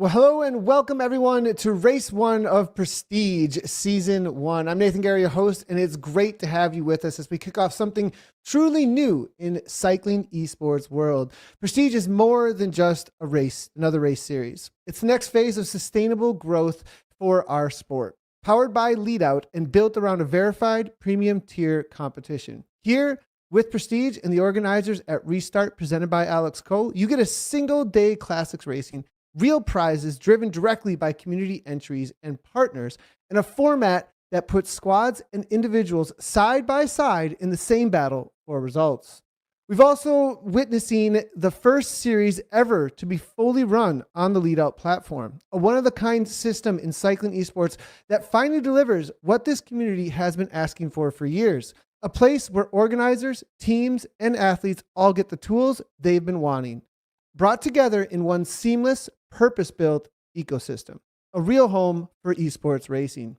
Well, hello and welcome everyone to Race One of Prestige Season 1. I'm Nathan Gary, your host, and it's great to have you with us as we kick off something truly new in cycling esports world. Prestige is more than just a race, another race series. It's the next phase of sustainable growth for our sport, powered by Leadout and built around a verified premium tier competition. Here with Prestige and the organizers at Restart, presented by Alex Cole, you get a single day classics racing, real prizes driven directly by community entries and partners, in a format that puts squads and individuals side by side in the same battle for results. We've also witnessing the first series ever to be fully run on the Leadout platform, a one-of-a-kind system in cycling esports that finally delivers what this community has been asking for years, a place where organizers, teams, and athletes all get the tools they've been wanting, brought together in one seamless, purpose-built ecosystem, a real home for esports racing.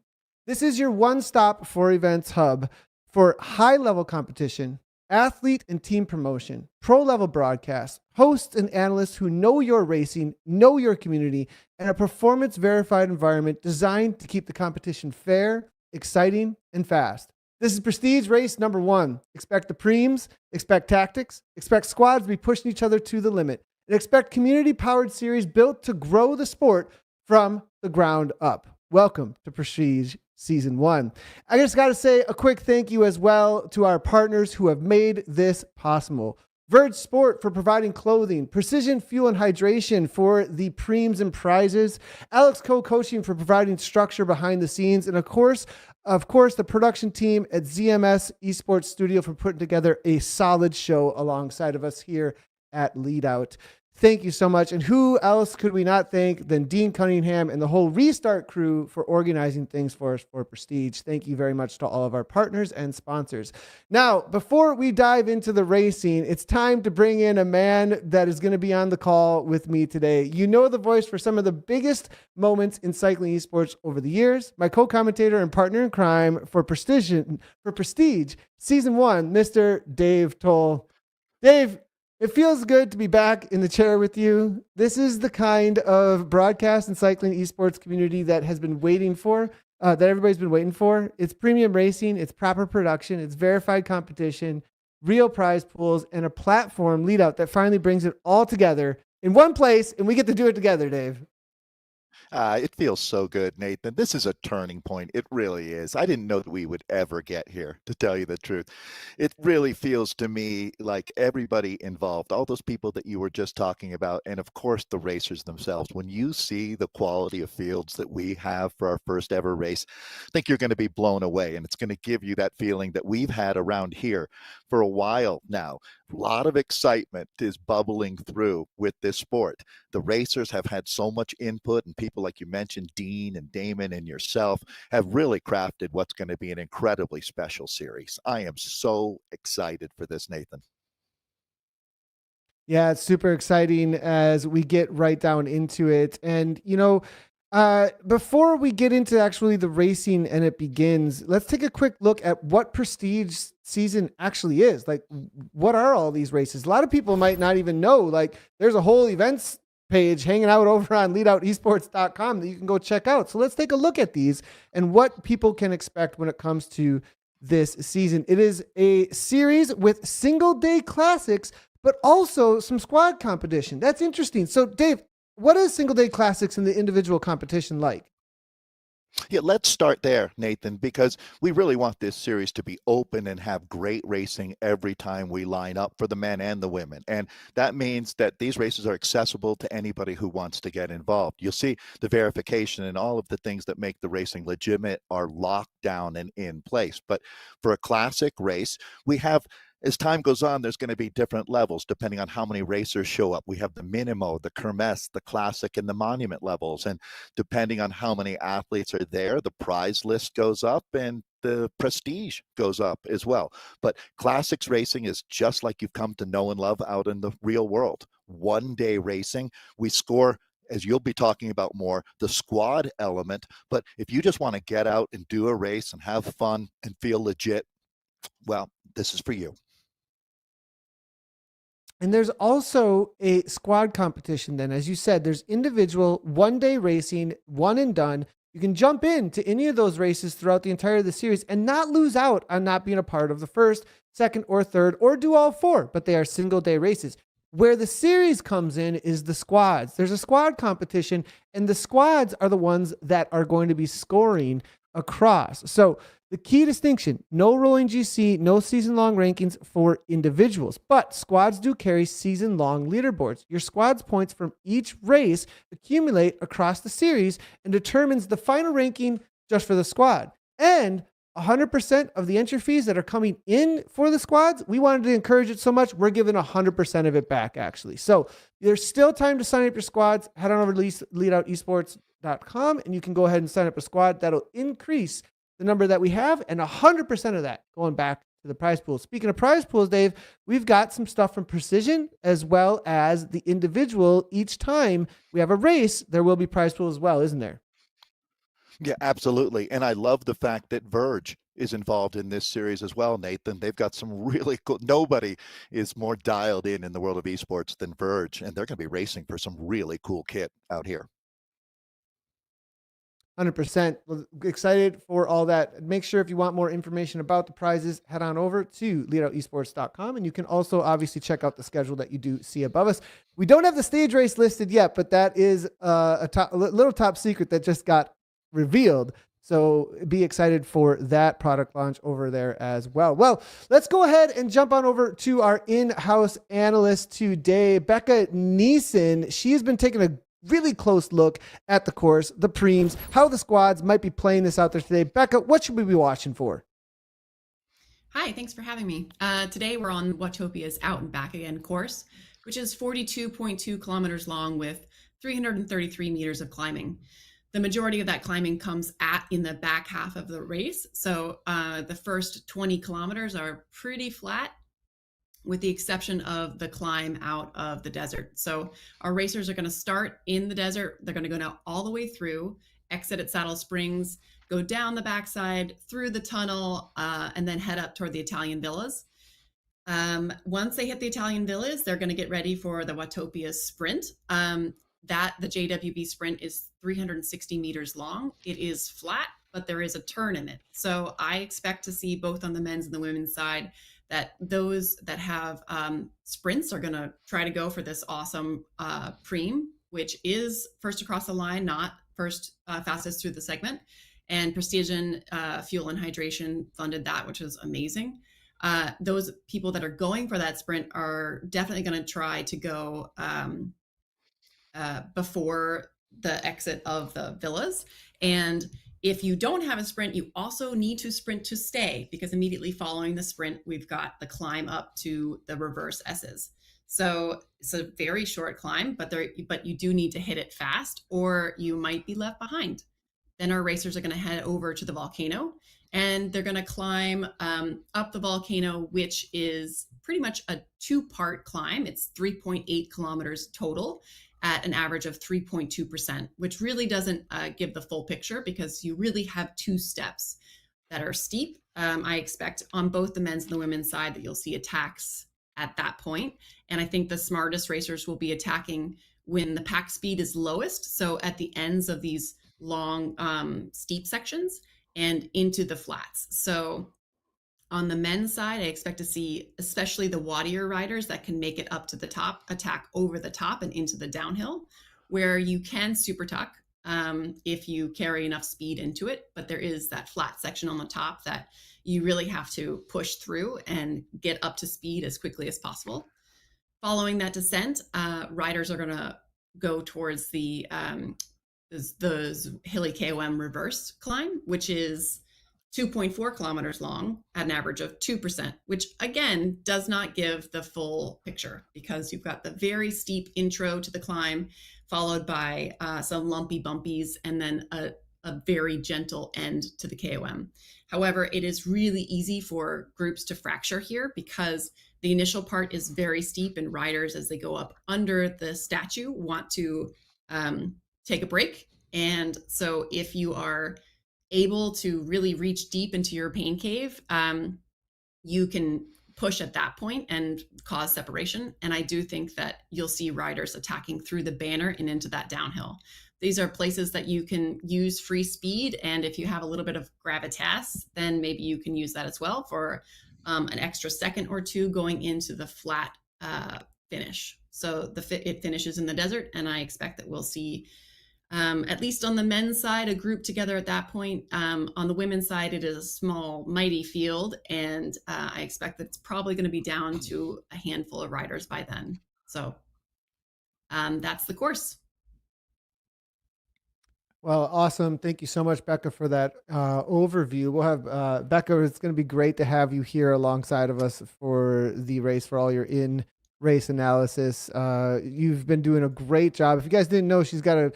This is your one-stop for events hub for high-level competition, athlete and team promotion, pro-level broadcasts, hosts and analysts who know your racing, know your community, and a performance-verified environment designed to keep the competition fair, exciting, and fast. This is Prestige Race number 1. Expect the preems, expect tactics, expect squads to be pushing each other to the limit, and expect community-powered series built to grow the sport from the ground up. Welcome to Prestige Season 1. I just got to say a quick thank you as well to our partners who have made this possible. Verge Sport for providing clothing, Precision Fuel and Hydration for the preems and prizes, Alex Co-Coaching for providing structure behind the scenes, and of course, the production team at ZMS Esports Studio for putting together a solid show alongside of us here at Leadout. Thank you so much. And who else could we not thank than Dean Cunningham and the whole Restart crew for organizing things for us for Prestige. Thank you very much to all of our partners and sponsors. Now, before we dive into the racing, it's time to bring in a man that is going to be on the call with me today. You know the voice for some of the biggest moments in cycling esports over the years. My co-commentator and partner in crime for Prestige Season 1, Mr. Dave Toll. Dave, it feels good to be back in the chair with you. This is the kind of broadcast and cycling esports community that has been waiting for, that everybody's been waiting for. It's premium racing, it's proper production, it's verified competition, real prize pools, and a platform Leadout that finally brings it all together in one place, and we get to do it together, Dave. It feels so good, Nathan. This is a turning point. It really is. I didn't know that we would ever get here, to tell you the truth. It really feels to me like everybody involved, all those people that you were just talking about, and of course the racers themselves, when you see the quality of fields that we have for our first ever race, I think you're going to be blown away. And it's going to give you that feeling that we've had around here for a while now. A lot of excitement is bubbling through with this sport. The racers have had so much input, and people like you mentioned, Dean and Damon and yourself, have really crafted what's going to be an incredibly special series. I am so excited for this, Nathan. Yeah, it's super exciting as we get right down into it. And, before we get into actually the racing and it begins, let's take a quick look at what Prestige season actually is. Like, what are all these races? A lot of people might not even know, like, there's a whole events page hanging out over on leadoutesports.com that you can go check out. So let's take a look at these and what people can expect when it comes to this season. It is a series with single day classics, but also some squad competition. That's interesting. So Dave, what is single day classics in the individual competition like? Yeah, let's start there, Nathan, because we really want this series to be open and have great racing every time we line up for the men and the women. And that means that these races are accessible to anybody who wants to get involved. You'll see the verification and all of the things that make the racing legitimate are locked down and in place. But for a classic race, we have, as time goes on, there's going to be different levels depending on how many racers show up. We have the Minimo, the Kermesse, the Classic, and the Monument levels. And depending on how many athletes are there, the prize list goes up and the prestige goes up as well. But classics racing is just like you've come to know and love out in the real world. One day racing, we score, as you'll be talking about more, the squad element. But if you just want to get out and do a race and have fun and feel legit, well, this is for you. And there's also a squad competition then. As you said, there's individual 1 day racing, one and done. You can jump into any of those races throughout the entire of the series and not lose out on not being a part of the first, second, or third, or do all four, but they are single-day races. Where the series comes in is the squads. There's a squad competition, and the squads are the ones that are going to be scoring across. So the key distinction, no rolling GC, no season long rankings for individuals, but squads do carry season long leaderboards. Your squad's points from each race accumulate across the series and determines the final ranking just for the squad. And 100% of the entry fees that are coming in for the squads, we wanted to encourage it so much, we're giving 100% of it back actually. So there's still time to sign up your squads. Head on over to leadoutesports.com and you can go ahead and sign up a squad. That'll increase the number that we have, and 100% of that going back to the prize pool. Speaking of prize pools, Dave, we've got some stuff from Precision as well as the individual. Each time we have a race, there will be prize pool as well, isn't there? Yeah, absolutely. And I love the fact that Verge is involved in this series as well, Nathan. They've got some really cool, nobody is more dialed in the world of esports than Verge, and they're going to be racing for some really cool kit out here. 100%. Well, excited for all that. Make sure if you want more information about the prizes, head on over to leadoutesports.com. And you can also obviously check out the schedule that you do see above us. We don't have the stage race listed yet, but that is a little top secret that just got revealed. So be excited for that product launch over there as well. Well, let's go ahead and jump on over to our in-house analyst today, Becca Neeson. She has been taking a really close look at the course, the preems, how the squads might be playing this out there today. Becca, what should we be watching for? Hi, thanks for having me. Today we're on Watopia's Out and Back Again course, which is 42.2 kilometers long with 333 meters of climbing. The majority of that climbing comes in the back half of the race. So the first 20 kilometers are pretty flat, with the exception of the climb out of the desert. So our racers are going to start in the desert. They're going to go now all the way through, exit at Saddle Springs, go down the backside, through the tunnel, and then head up toward the Italian villas. Once they hit the Italian villas, they're going to get ready for the Watopia sprint. The JWB sprint is 360 meters long. It is flat, but there is a turn in it. So I expect to see both on the men's and the women's side that those that have sprints are going to try to go for this awesome preem, which is first across the line, not first fastest through the segment. And Precision Fuel and Hydration funded that, which is amazing. Those people that are going for that sprint are definitely going to try to go before the exit of the villas. And if you don't have a sprint, you also need to sprint to stay, because immediately following the sprint, we've got the climb up to the reverse S's. So it's a very short climb, but you do need to hit it fast or you might be left behind. Then our racers are going to head over to the volcano and they're going to climb up the volcano, which is pretty much a 2-part climb. It's 3.8 kilometers total at an average of 3.2%, which really doesn't give the full picture because you really have 2 steps that are steep. I expect on both the men's and the women's side that you'll see attacks at that point. And I think the smartest racers will be attacking when the pack speed is lowest. So at the ends of these long steep sections and into the flats. So on the men's side, I expect to see especially the Watopia riders that can make it up to the top, attack over the top and into the downhill, where you can super tuck if you carry enough speed into it. But there is that flat section on the top that you really have to push through and get up to speed as quickly as possible. Following that descent, riders are going to go towards the hilly KOM reverse climb, which is 2.4 kilometers long at an average of 2%, which again does not give the full picture because you've got the very steep intro to the climb, followed by some lumpy bumpies, and then a very gentle end to the KOM. However, it is really easy for groups to fracture here because the initial part is very steep, and riders, as they go up under the statue, want to take a break. And so if you are able to really reach deep into your pain cave, you can push at that point and cause separation. And I do think that you'll see riders attacking through the banner and into that downhill. These are places that you can use free speed. And if you have a little bit of gravitas, then maybe you can use that as well for an extra second or two going into the flat finish. So it finishes in the desert, and I expect that we'll see, at least on the men's side, a group together at that point. On the women's side, it is a small, mighty field, and I expect that it's probably going to be down to a handful of riders by then. So that's the course. Well, awesome. Thank you so much, Becca, for that overview. We'll have Becca, it's going to be great to have you here alongside of us for the race, for all your in-race analysis. You've been doing a great job. If you guys didn't know, she's got a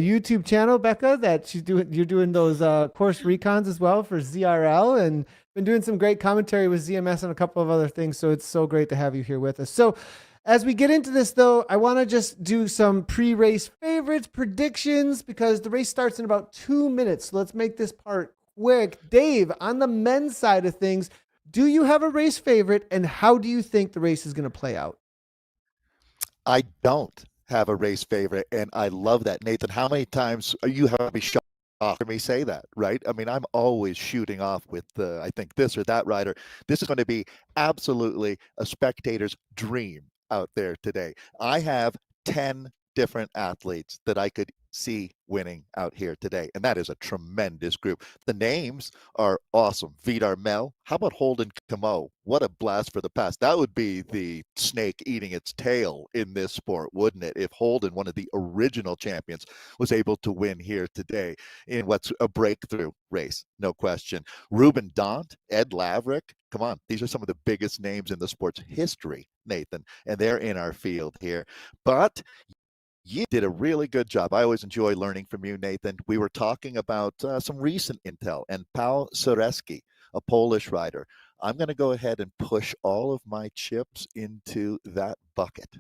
YouTube channel, Becca, that you're doing those course recons as well for ZRL, and been doing some great commentary with ZMS and a couple of other things. So it's so great to have you here with us. So as we get into this, though, I want to just do some pre-race favorites, predictions, because the race starts in about 2 minutes. So let's make this part quick. Dave, on the men's side of things, do you have a race favorite, and how do you think the race is going to play out? I don't have a race favorite, and I love that. Nathan, how many times are you have me shocked to me say that, right? I mean, I'm always shooting off with I think this or that rider. This is going to be absolutely a spectator's dream out there today. I have 10 different athletes that I could see winning out here today, and that is a tremendous group. The names are awesome. Vidar Mel, how about Holden Camo? What a blast for the past. That would be the snake eating its tail in this sport, wouldn't it, if Holden, one of the original champions, was able to win here today in what's a breakthrough race, no question. Ruben Dant, Ed Laverick, come on, these are some of the biggest names in the sport's history, Nathan, and they're in our field here. But you did a really good job. I always enjoy learning from you, Nathan. We were talking about some recent intel, and Paul Soreski, a Polish rider. I'm going to go ahead and push all of my chips into that bucket,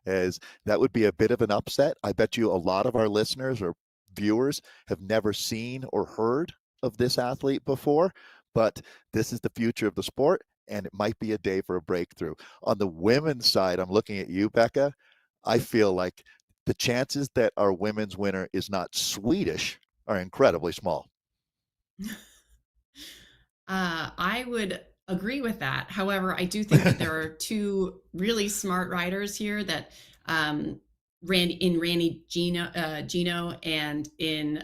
as that would be a bit of an upset. I bet you a lot of our listeners or viewers have never seen or heard of this athlete before, but this is the future of the sport, and it might be a day for a breakthrough. On the women's side, I'm looking at you, Becca. I feel like the chances that our women's winner is not Swedish are incredibly small. I would agree with that. However, I do think that there are two really smart riders here that Randy Gino and in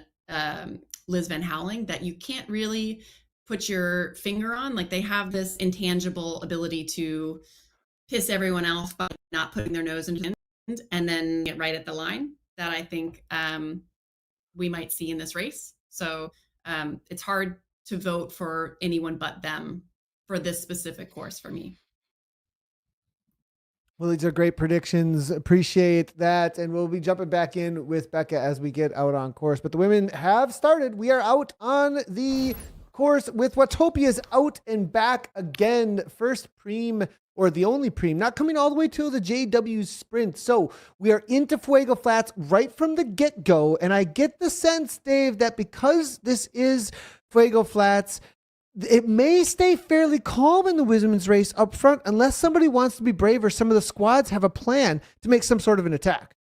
Liz Van Houweling that you can't really put your finger on. Like, they have this intangible ability to piss everyone else by not putting their nose in the wind and then get right at the line that I think we might see in this race. So it's hard to vote for anyone but them for this specific course for me. Well, these are great predictions. Appreciate that. And we'll be jumping back in with Becca as we get out on course. But the women have started. We are out on the course with Watopia's out and back again. First preem, or the only preem, not coming all the way to the JW sprint. So we are into Fuego Flats right from the get-go. And I get the sense, Dave, that because this is Fuego Flats, it may stay fairly calm in the women's race up front unless somebody wants to be brave or some of the squads have a plan to make some sort of an attack.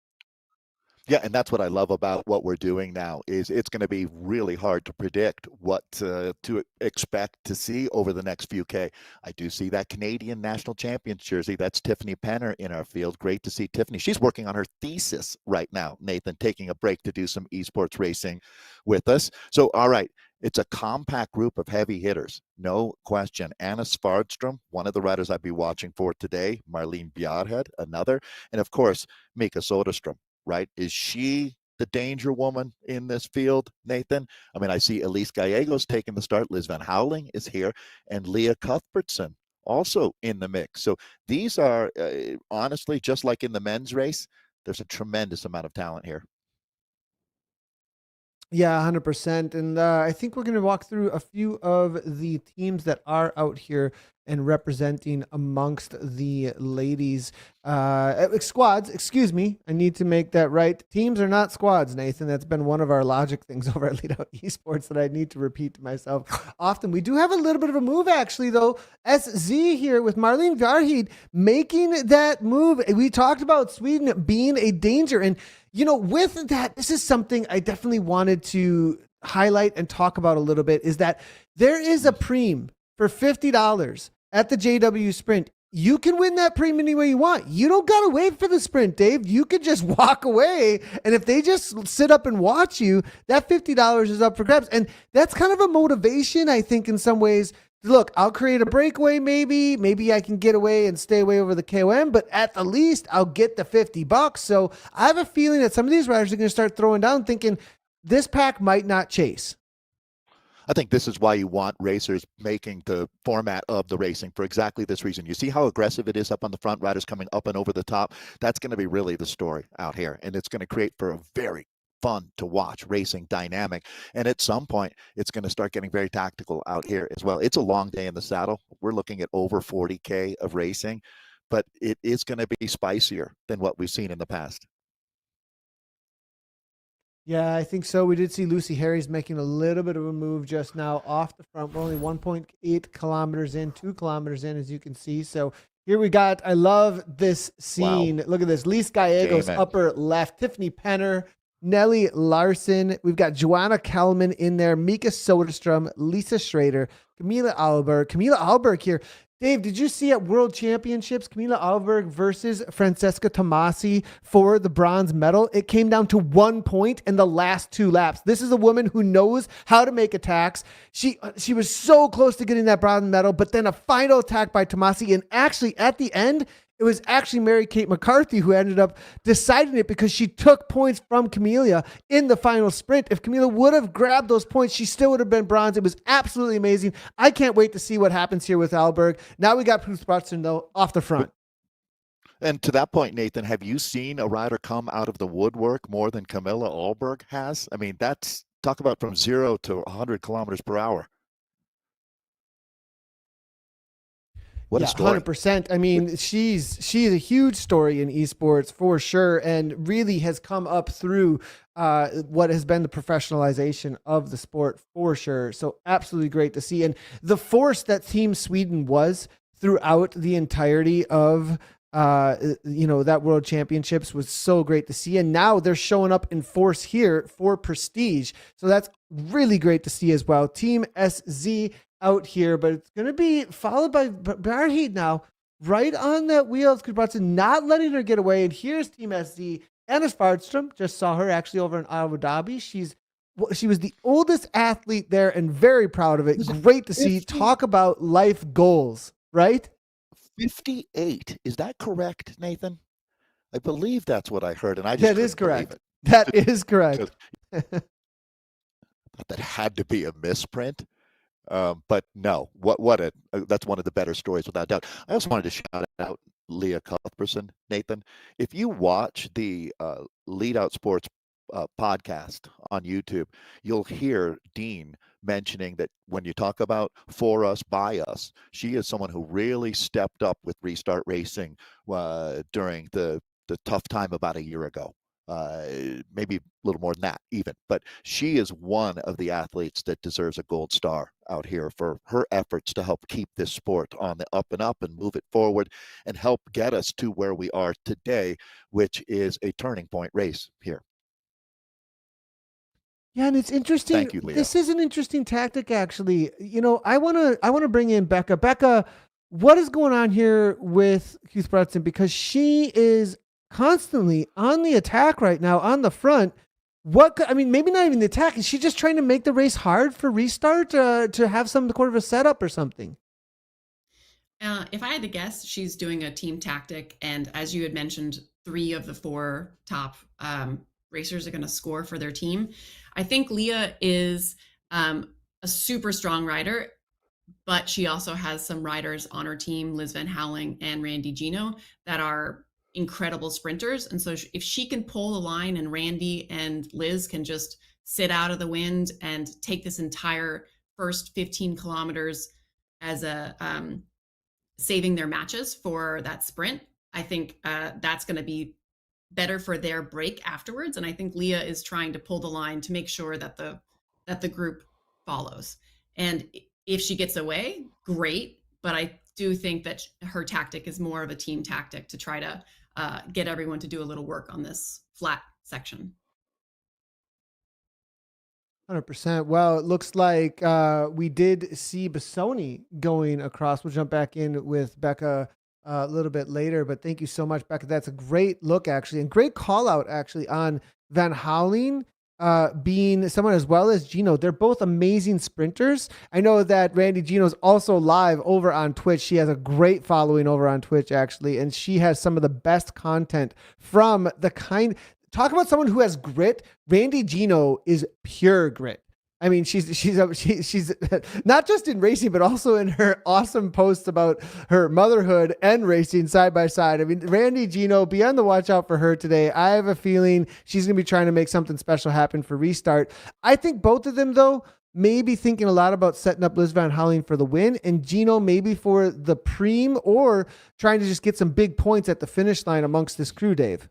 Yeah, and that's what I love about what we're doing now is it's going to be really hard to predict what to expect to see over the next few K. I do see that Canadian national champions jersey. That's Tiffany Penner in our field. Great to see Tiffany. She's working on her thesis right now, Nathan, taking a break to do some esports racing with us. So, all right, it's a compact group of heavy hitters, no question. Anna Svardstrom, one of the riders I'd be watching for today. Marlene Bjarhed, another. And, of course, Mika Soderstrom. Right? Is she the danger woman in this field, Nathan? I mean, I see Elise Gallegos taking the start. Liz Van Houweling is here, and Leah Cuthbertson also in the mix. So these are, honestly, just like in the men's race, there's a tremendous amount of talent here. Yeah, 100%. And I think we're going to walk through a few of the teams that are out here and representing amongst the ladies squads. Excuse me, I need to make that right. Teams are not squads, Nathan. That's been one of our logic things over at Lead Out Esports that I need to repeat to myself often. We do have a little bit of a move, actually, though. SZ here with Marlene Varheed making that move. We talked about Sweden being a danger, and with that, this is something I definitely wanted to highlight and talk about a little bit, is that there is a preem for $50 at the JW Sprint. You can win that preem any way you want. You don't got to wait for the sprint, Dave. You could just walk away. And if they just sit up and watch you, that $50 is up for grabs. And that's kind of a motivation, I think, in some ways. Look, I'll create a breakaway maybe. Maybe I can get away and stay away over the KOM, but at the least, I'll get the $50. So I have a feeling that some of these riders are going to start throwing down thinking this pack might not chase. I think this is why you want racers making the format of the racing for exactly this reason. You see how aggressive it is up on the front, riders coming up and over the top. That's going to be really the story out here. And it's going to create for a very fun to watch racing dynamic. And at some point, it's going to start getting very tactical out here as well. It's a long day in the saddle. We're looking at over 40K of racing, but it is going to be spicier than what we've seen in the past. Yeah, I think so. We did see Lucy Harris making a little bit of a move just now off the front. We're only 1.8 kilometers in, 2 kilometers in, as you can see. So here we got, I love this scene. Wow. Look at this. Lise Gallegos, upper left. Tiffany Penner, Nelly Larson. We've got Joanna Kellman in there. Mika Soderstrom, Lisa Schrader, Camila Alberg. Camila Alberg here. Dave, did you see at World Championships, Camila Alberg versus Francesca Tomasi for the bronze medal? It came down to 1 point in the last 2 laps. This is a woman who knows how to make attacks. She was so close to getting that bronze medal, but then a final attack by Tomasi. And actually, at the end, it was actually Mary-Kate McCarthy who ended up deciding it because she took points from Camila in the final sprint. If Camila would have grabbed those points, she still would have been bronze. It was absolutely amazing. I can't wait to see what happens here with Alberg. Now we got Bruce Brutson, though, off the front. And to that point, Nathan, have you seen a rider come out of the woodwork more than Camilla Alberg has? I mean, that's, talk about from 0 to 100 kilometers per hour. What a story. 100%. I mean, she's a huge story in esports for sure, and really has come up through what has been the professionalization of the sport for sure. So absolutely great to see. And the force that Team Sweden was throughout the entirety of that World Championships was so great to see. And now they're showing up in force here for prestige. So that's really great to see as well. Team SZ out here, but it's going to be followed by Barheed now, right on that wheel. Brutson not letting her get away. And here's Team SZ. Anna Svartstrom, just saw her actually over in Abu Dhabi. She was the oldest athlete there and very proud of it. Great to see. Talk about life goals, right? 58. Is that correct, Nathan? I believe that's what I heard, and I just that is correct. That is correct. That had to be a misprint. But no, that's one of the better stories without doubt. I also wanted to shout out Leah Cuthbertson, Nathan. If you watch the Lead Out Sports podcast on YouTube, you'll hear Dean mentioning that when you talk about for us, by us, she is someone who really stepped up with Restart Racing during the tough time about a year ago. Maybe a little more than that even, but she is one of the athletes that deserves a gold star out here for her efforts to help keep this sport on the up and up and move it forward and help get us to where we are today, which is a turning point race here. Yeah, and it's interesting. Thank you, Leah. This is an interesting tactic, actually. I want to bring in Becca. Becca, what is going on here with Keith Brutson? Because she is constantly on the attack right now on the front. Maybe not even the attack. Is she just trying to make the race hard for Restart to have some sort of a setup or something? If I had to guess, she's doing a team tactic. And as you had mentioned, 3 of the 4 top racers are going to score for their team. I think Leah is a super strong rider, but she also has some riders on her team, Liz Van Houweling and Randy Gino, that are incredible sprinters. And so if she can pull the line and Randy and Liz can just sit out of the wind and take this entire first 15 kilometers as a saving their matches for that sprint. I think that's going to be better for their break afterwards. And I think Leah is trying to pull the line to make sure that the group follows. And if she gets away, great. But I do think that her tactic is more of a team tactic to try to get everyone to do a little work on this flat section. 100%. Well, it looks like we did see Busoni going across. We'll jump back in with Becca a little bit later, but thank you so much, Becca. That's a great look, actually, and great call out, actually, on Van Houweling being someone as well as Gino. They're both amazing sprinters. I know that Randy Gino's also live over on Twitch. She has a great following over on Twitch, actually, and she has some of the best content from the kind. Talk about someone who has grit. Randy Gino is pure grit. I mean, she's not just in racing, but also in her awesome posts about her motherhood and racing side by side. I mean, Randy Gino, be on the watch out for her today. I have a feeling she's going to be trying to make something special happen for Restart. I think both of them, though, maybe thinking a lot about setting up Liz Van Houweling for the win, and Gino maybe for the preem, or trying to just get some big points at the finish line amongst this crew, Dave.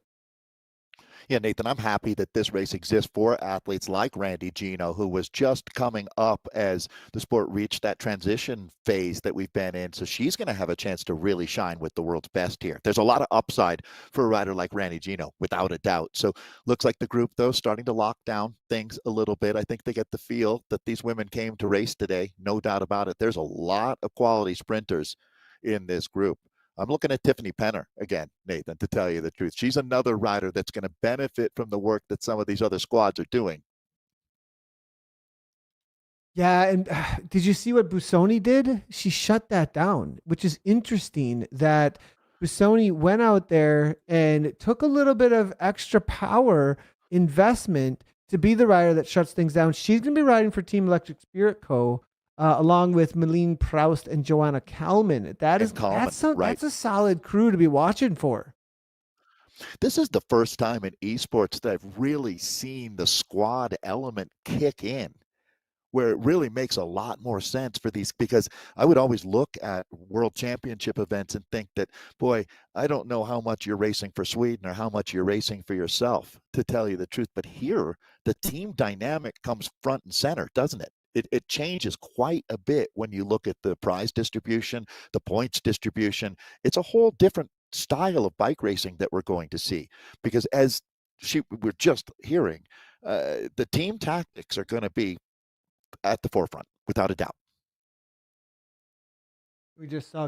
Yeah, Nathan, I'm happy that this race exists for athletes like Randy Gino, who was just coming up as the sport reached that transition phase that we've been in. So she's going to have a chance to really shine with the world's best here. There's a lot of upside for a rider like Randy Gino, without a doubt. So looks like the group, though, starting to lock down things a little bit. I think they get the feel that these women came to race today. No doubt about it. There's a lot of quality sprinters in this group. I'm looking at Tiffany Penner again, Nathan, to tell you the truth. She's another rider that's going to benefit from the work that some of these other squads are doing. Yeah, and did you see what Busoni did? She shut that down, which is interesting that Busoni went out there and took a little bit of extra power investment to be the rider that shuts things down. She's going to be riding for Team Electric Spirit Co. Along with Malene Proust and Joanna Kalman. That's a solid crew to be watching for. This is the first time in esports that I've really seen the squad element kick in, where it really makes a lot more sense for these, because I would always look at world championship events and think that, boy, I don't know how much you're racing for Sweden or how much you're racing for yourself, to tell you the truth. But here, the team dynamic comes front and center, doesn't it? It changes quite a bit when you look at the prize distribution, the points distribution. It's a whole different style of bike racing that we're going to see, because as we're just hearing, the team tactics are going to be at the forefront, without a doubt. We just saw,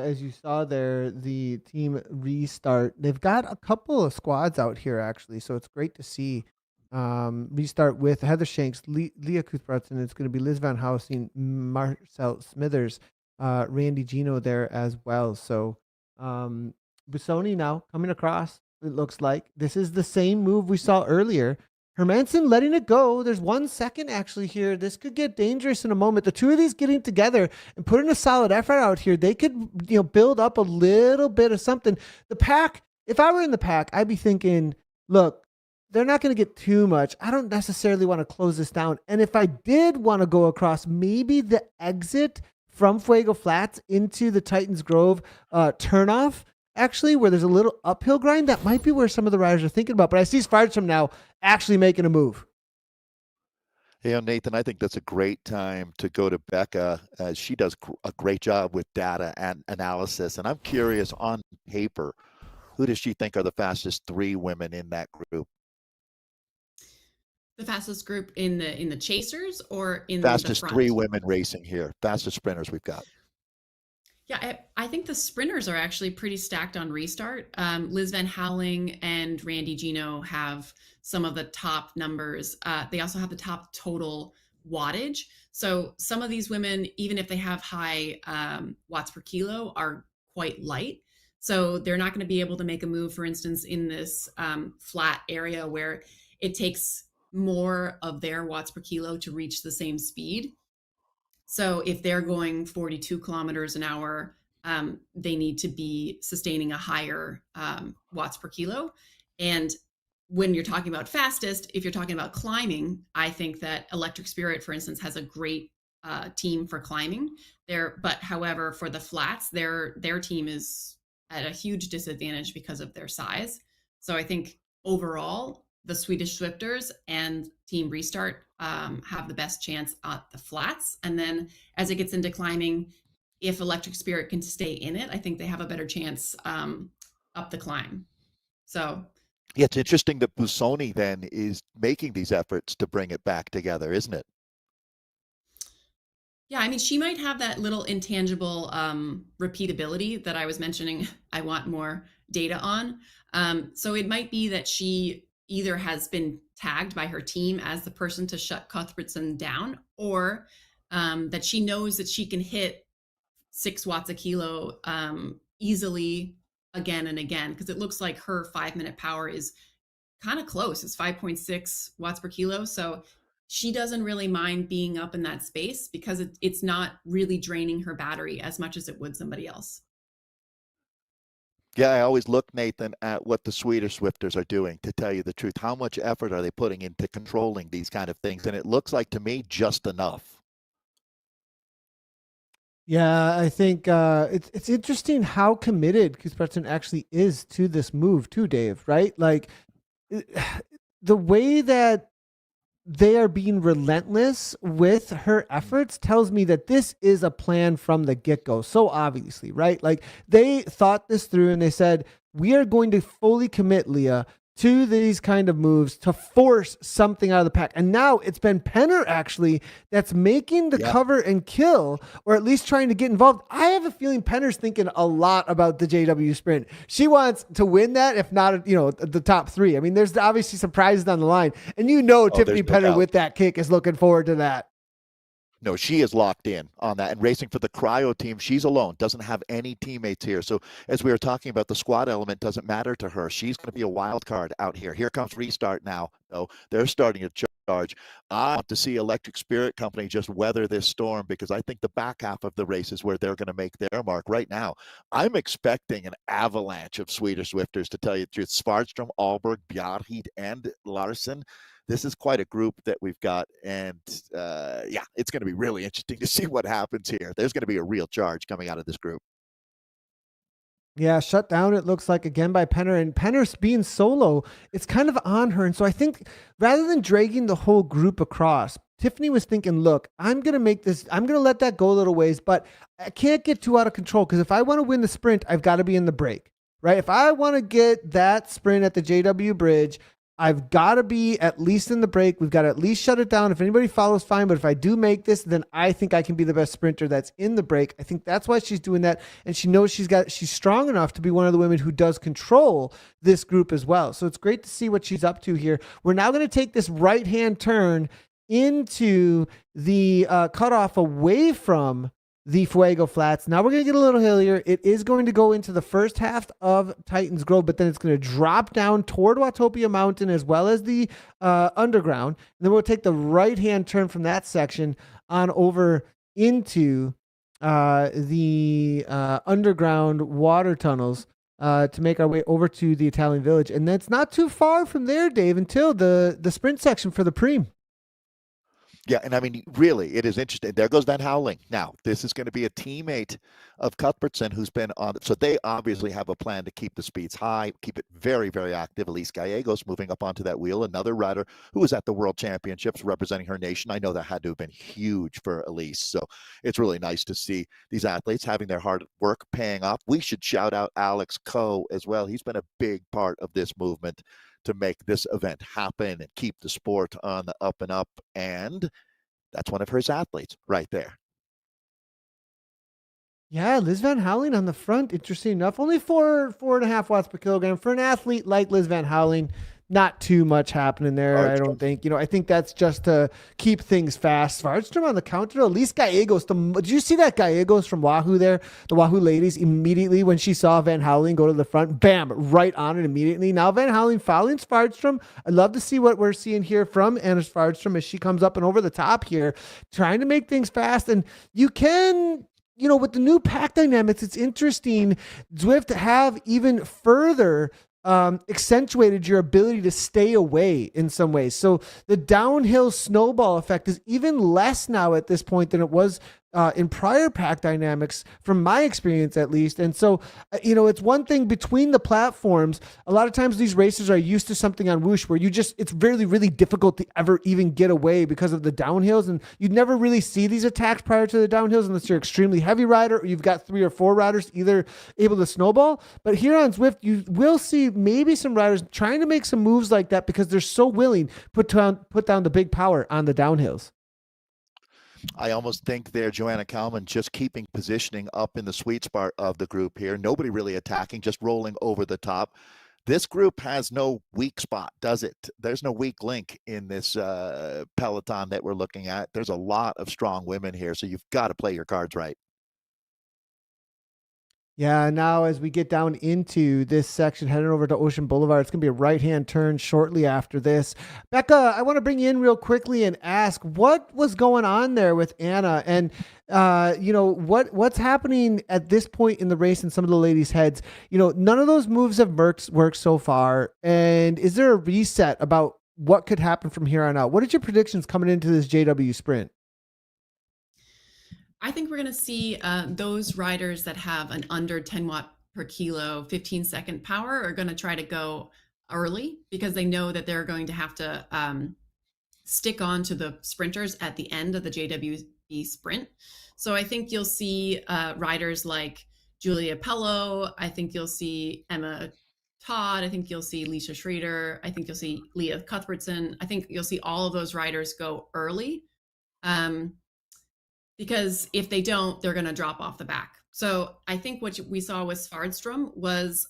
as you saw there, the team Restart. They've got a couple of squads out here, actually, so it's great to see. Restart with Heather Shanks, Leah Cuthbertson. It's going to be Liz Van Houweling, Marcel Smithers, Randy Gino there as well. So Busoni now coming across. It looks like this is the same move we saw earlier. Hermansen letting it go. There's 1 second actually here. This could get dangerous in a moment. The two of these getting together and putting a solid effort out here, they could build up a little bit of something. The pack, if I were in the pack, I'd be thinking, look, they're not going to get too much. I don't necessarily want to close this down. And if I did want to go across, maybe the exit from Fuego Flats into the Titans Grove turnoff, actually, where there's a little uphill grind, that might be where some of the riders are thinking about. But I see Firestorm now actually making a move. Nathan, I think that's a great time to go to Becca. She does a great job with data and analysis. And I'm curious, on paper, who does she think are the fastest 3 women in that group? The fastest group in the chasers, or in fastest the front? 3 women racing here, fastest sprinters we've got. Yeah, I think the sprinters are actually pretty stacked on Restart. Liz Van Houweling and Randy Gino have some of the top numbers. They also have the top total wattage. So some of these women, even if they have high watts per kilo, are quite light. So they're not going to be able to make a move, for instance, in this flat area where it takes more of their watts per kilo to reach the same speed. So if they're going 42 kilometers an hour, they need to be sustaining a higher watts per kilo. And when you're talking about fastest, if you're talking about climbing, I think that Electric Spirit, for instance, has a great team for climbing. But however, for the flats, their team is at a huge disadvantage because of their size. So I think overall, the Swedish Swifters and Team Restart have the best chance at the flats. And then as it gets into climbing, if Electric Spirit can stay in it, I think they have a better chance up the climb. So Yeah, it's interesting that Busoni then is making these efforts to bring it back together, isn't it? yeah, I mean, she might have that little intangible repeatability that I was mentioning. I want more data on. So it might be that she either has been tagged by her team as the person to shut Cuthbertson down, or that she knows that she can hit 6 watts a kilo easily again and again, because it looks like her 5-minute power is kind of close. It's 5.6 watts per kilo. So she doesn't really mind being up in that space because it's not really draining her battery as much as it would somebody else. Yeah, I always look, Nathan, at what the Swedish Swifters are doing, to tell you the truth. How much effort are they putting into controlling these kind of things? And it looks like to me just enough. Yeah, I think it's interesting how committed Cuthbertson actually is to this move too, Dave, right? Like the way that they are being relentless with her efforts tells me that this is a plan from the get-go. So obviously, right? Like they thought this through and they said, we are going to fully commit, Leah, to these kind of moves to force something out of the pack. And now it's been Penner actually that's making the cover and kill, or at least trying to get involved. I have a feeling Penner's thinking a lot about the JW sprint. She wants to win that, if not, the top 3. I mean, there's obviously surprises on the line. And Tiffany Penner with that kick is looking forward to that. No, she is locked in on that. And racing for the cryo team, she's alone, doesn't have any teammates here. So as we were talking about, the squad element doesn't matter to her. She's going to be a wild card out here. Here comes Restart now. So they're starting to charge. I want to see Electric Spirit Company just weather this storm, because I think the back half of the race is where they're going to make their mark. Right now, I'm expecting an avalanche of Swedish Swifters, to tell you the truth. Svartström, Alberg, Bjarhid, and Larsen. This is quite a group that we've got. And it's going to be really interesting to see what happens here. There's going to be a real charge coming out of this group. Yeah, shut down, it looks like, again by Penner. And Penner's being solo, it's kind of on her. And so I think rather than dragging the whole group across, Tiffany was thinking, look, I'm going to let that go a little ways, but I can't get too out of control, because if I want to win the sprint, I've got to be in the break, right? If I want to get that sprint at the JW Bridge, I've got to be at least in the break. We've got to at least shut it down. If anybody follows, fine. But if I do make this, then I think I can be the best sprinter that's in the break. I think that's why she's doing that. And she knows she's strong enough to be one of the women who does control this group as well. So it's great to see what she's up to here. We're now going to take this right-hand turn into the cutoff away from the Fuego Flats. Now we're going to get a little hillier. It is going to go into the first half of Titans Grove, but then it's going to drop down toward Watopia Mountain as well as the underground. And then we'll take the right-hand turn from that section on over into the underground water tunnels to make our way over to the Italian Village. And that's not too far from there, Dave, until the sprint section for the Preem. Yeah, and I mean, really, it is interesting. There goes Van Houweling. Now, this is going to be a teammate of Cuthbertson who's been on. So they obviously have a plan to keep the speeds high, keep it very, very active. Elise Gallegos moving up onto that wheel, another rider who was at the World Championships representing her nation. I know that had to have been huge for Elise. So it's really nice to see these athletes having their hard work paying off. We should shout out Alex Coe as well. He's been a big part of this movement to make this event happen and keep the sport on the up and up. And that's one of her athletes right there. Yeah, Liz Van Houweling on the front. Interesting enough. Only 4.5 watts per kilogram. For an athlete like Liz Van Houweling, not too much happening there, I don't think. I think that's just to keep things fast. Svartström on the counter. Elise Gallegos. Did you see that Gallegos from Wahoo there? The Wahoo ladies, immediately when she saw Van Houweling go to the front, bam, right on it immediately. Now Van Houweling following Svartström. I'd love to see what we're seeing here from Anna Svartström as she comes up and over the top here, trying to make things fast. And you can... with the new pack dynamics, it's interesting. Zwift have even further accentuated your ability to stay away in some ways. So the downhill snowball effect is even less now at this point than it was in prior pack dynamics, from my experience at least. And so, it's one thing between the platforms. A lot of times these racers are used to something on Whoosh where it's really, really difficult to ever even get away because of the downhills. And you'd never really see these attacks prior to the downhills unless you're extremely heavy rider or you've got 3 or 4 riders either able to snowball. But here on Zwift, you will see maybe some riders trying to make some moves like that because they're so willing to put down the big power on the downhills. I almost think there, Joanna Kalman just keeping positioning up in the sweet spot of the group here. Nobody really attacking, just rolling over the top. This group has no weak spot, does it? There's no weak link in this peloton that we're looking at. There's a lot of strong women here, so you've got to play your cards right. Yeah, now as we get down into this section, heading over to Ocean Boulevard, it's going to be a right-hand turn shortly after this. Becca, I want to bring you in real quickly and ask what was going on there with Anna, and what's happening at this point in the race in some of the ladies' heads. None of those moves have worked so far, and is there a reset about what could happen from here on out? What are your predictions coming into this JW sprint? I think we're going to see those riders that have an under 10 watt per kilo, 15-second power are going to try to go early because they know that they're going to have to stick on to the sprinters at the end of the JWB sprint. So I think you'll see riders like Julia Pello. I think you'll see Emma Todd. I think you'll see Lisa Schrader. I think you'll see Leah Cuthbertson. I think you'll see all of those riders go early. Because if they don't, they're going to drop off the back. So I think what we saw with Svardstrom was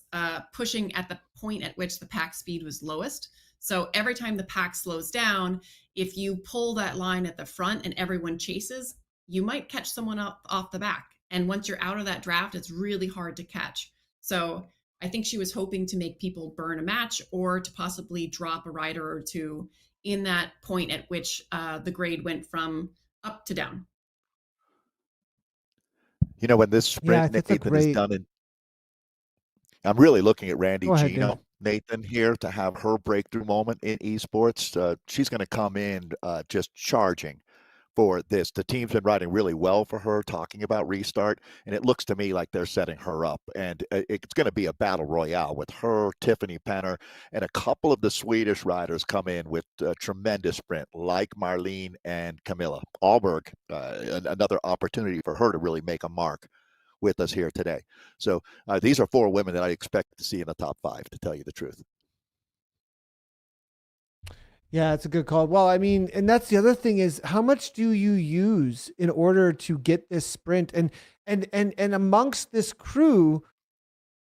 pushing at the point at which the pack speed was lowest. So every time the pack slows down, if you pull that line at the front and everyone chases, you might catch someone off the back. And once you're out of that draft, it's really hard to catch. So I think she was hoping to make people burn a match or to possibly drop a rider or two in that point at which the grade went from up to down. When this sprint, Nathan, is done, and I'm really looking at Randy Gino, Nathan, here to have her breakthrough moment in esports. She's going to come in just charging for this. The team's been riding really well for her, talking about restart, and it looks to me like they're setting her up. And it's going to be a battle royale with her, Tiffany Penner, and a couple of the Swedish riders come in with a tremendous sprint, like Marlene and Camilla Ahlberg. Another opportunity for her to really make a mark with us here today. So these are 4 women that I expect to see in the top 5, to tell you the truth. Yeah, it's a good call. Well, I mean, and that's the other thing is how much do you use in order to get this sprint and amongst this crew,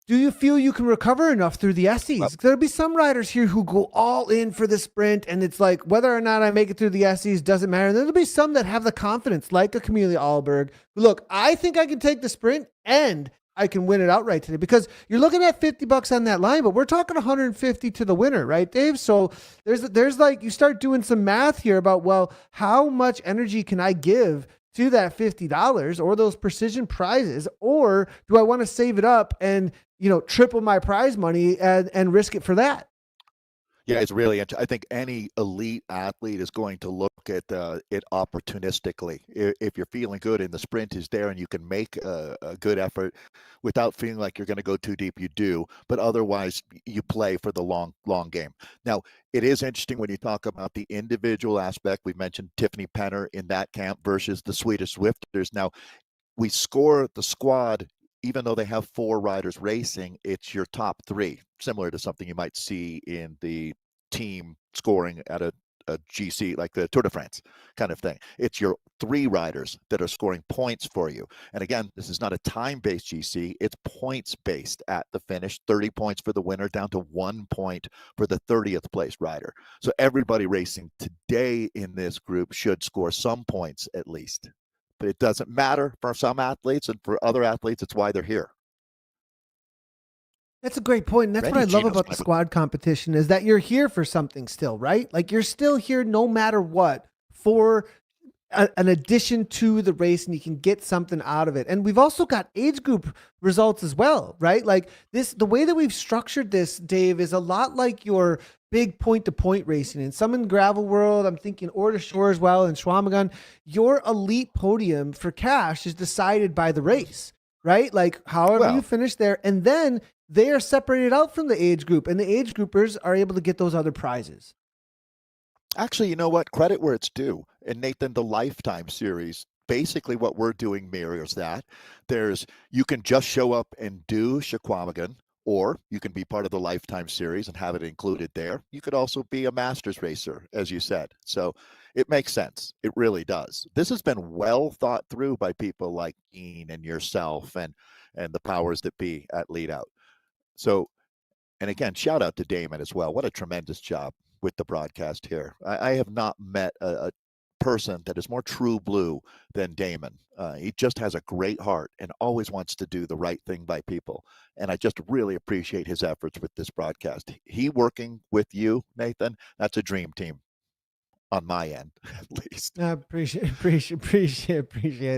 do you feel you can recover enough through the SEs? There'll be some riders here who go all in for the sprint, and it's like whether or not I make it through the SEs doesn't matter. And there'll be some that have the confidence, like a Camilla Ahlberg. Look, I think I can take the sprint and I can win it outright today, because you're looking at $50 on that line, but we're talking 150 to the winner, right, Dave? So there's like, you start doing some math here about, well, how much energy can I give to that $50 or those precision prizes, or do I want to save it up and, triple my prize money and risk it for that? Yeah, it's really, I think any elite athlete is going to look at it opportunistically. If you're feeling good and the sprint is there and you can make a good effort without feeling like you're going to go too deep, you do. But otherwise, you play for the long game. Now, it is interesting when you talk about the individual aspect. We mentioned Tiffany Penner in that camp versus the Swedish Zwifters. Now, we score the squad. Even though they have 4 riders racing, it's your top 3, similar to something you might see in the team scoring at a GC, like the Tour de France kind of thing. It's your 3 riders that are scoring points for you. And again, this is not a time-based GC. It's points-based at the finish, 30 points for the winner, down to 1 point for the 30th place rider. So everybody racing today in this group should score some points at least. But it doesn't matter for some athletes, and for other athletes, it's why they're here. That's a great point. And that's what I love about the squad competition, is that you're here for something still, right? Like you're still here no matter what, for an addition to the race and you can get something out of it. And we've also got age group results as well, right? Like the way that we've structured this, Dave, is a lot like your big point-to-point racing. In some in gravel world, I'm thinking Ore to Shore as well, and Schwamagan, your elite podium for cash is decided by the race, right? Like however you finish there, and then they are separated out from the age group, and the age groupers are able to get those other prizes. Actually, you know what? Credit where it's due. And Nathan, the Lifetime series, basically what we're doing mirrors that. You can just show up and do Shaquamagan, or you can be part of the Lifetime series and have it included there. You could also be a Masters racer, as you said. So it makes sense. It really does. This has been well thought through by people like Ian and yourself and the powers that be at Lead Out. So, and again, shout out to Damon as well. What a tremendous job with the broadcast here. I have not met a person that is more true blue than Damon. He just has a great heart and always wants to do the right thing by people. And I just really appreciate his efforts with this broadcast. He working with you, Nathan, that's a dream team on my end, at least. I appreciate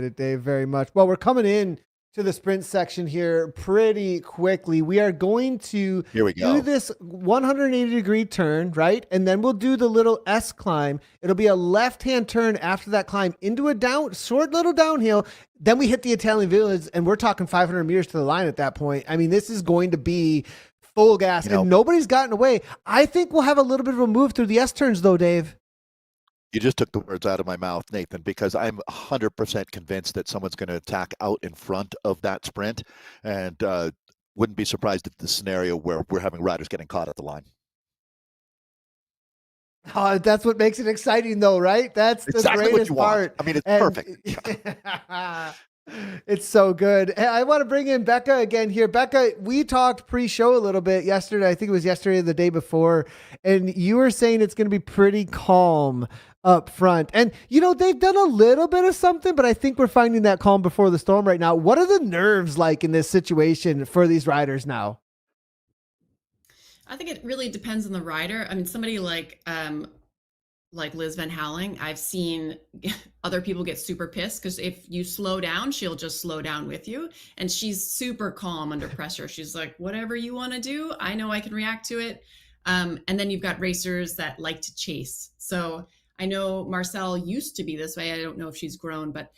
it, Dave, very much. Well, we're coming in to the sprint section here pretty quickly. We are going to do this 180-degree turn, right? And then we'll do the little S climb. It'll be a left-hand turn after that climb into a short little downhill. Then we hit the Italian Village, and we're talking 500 meters to the line at that point. I mean, this is going to be full gas, and nobody's gotten away. I think we'll have a little bit of a move through the S turns, though, Dave. You just took the words out of my mouth, Nathan, because I'm 100% convinced that someone's going to attack out in front of that sprint, and wouldn't be surprised at the scenario where we're having riders getting caught at the line. Oh, that's what makes it exciting, though, right? That's the exactly greatest part. I mean, it's perfect. It's so good. Hey, I want to bring in Becca again here. Becca, we talked pre-show a little bit yesterday. I think it was yesterday or the day before. And you were saying it's going to be pretty calm up front. And, they've done a little bit of something, but I think we're finding that calm before the storm right now. What are the nerves like in this situation for these riders now? I think it really depends on the rider. I mean, somebody like Liz Van Houweling, I've seen other people get super pissed because if you slow down, she'll just slow down with you. And she's super calm under pressure. She's like, whatever you want to do, I know I can react to it. And then you've got racers that like to chase. So I know Marcel used to be this way. I don't know if she's grown, but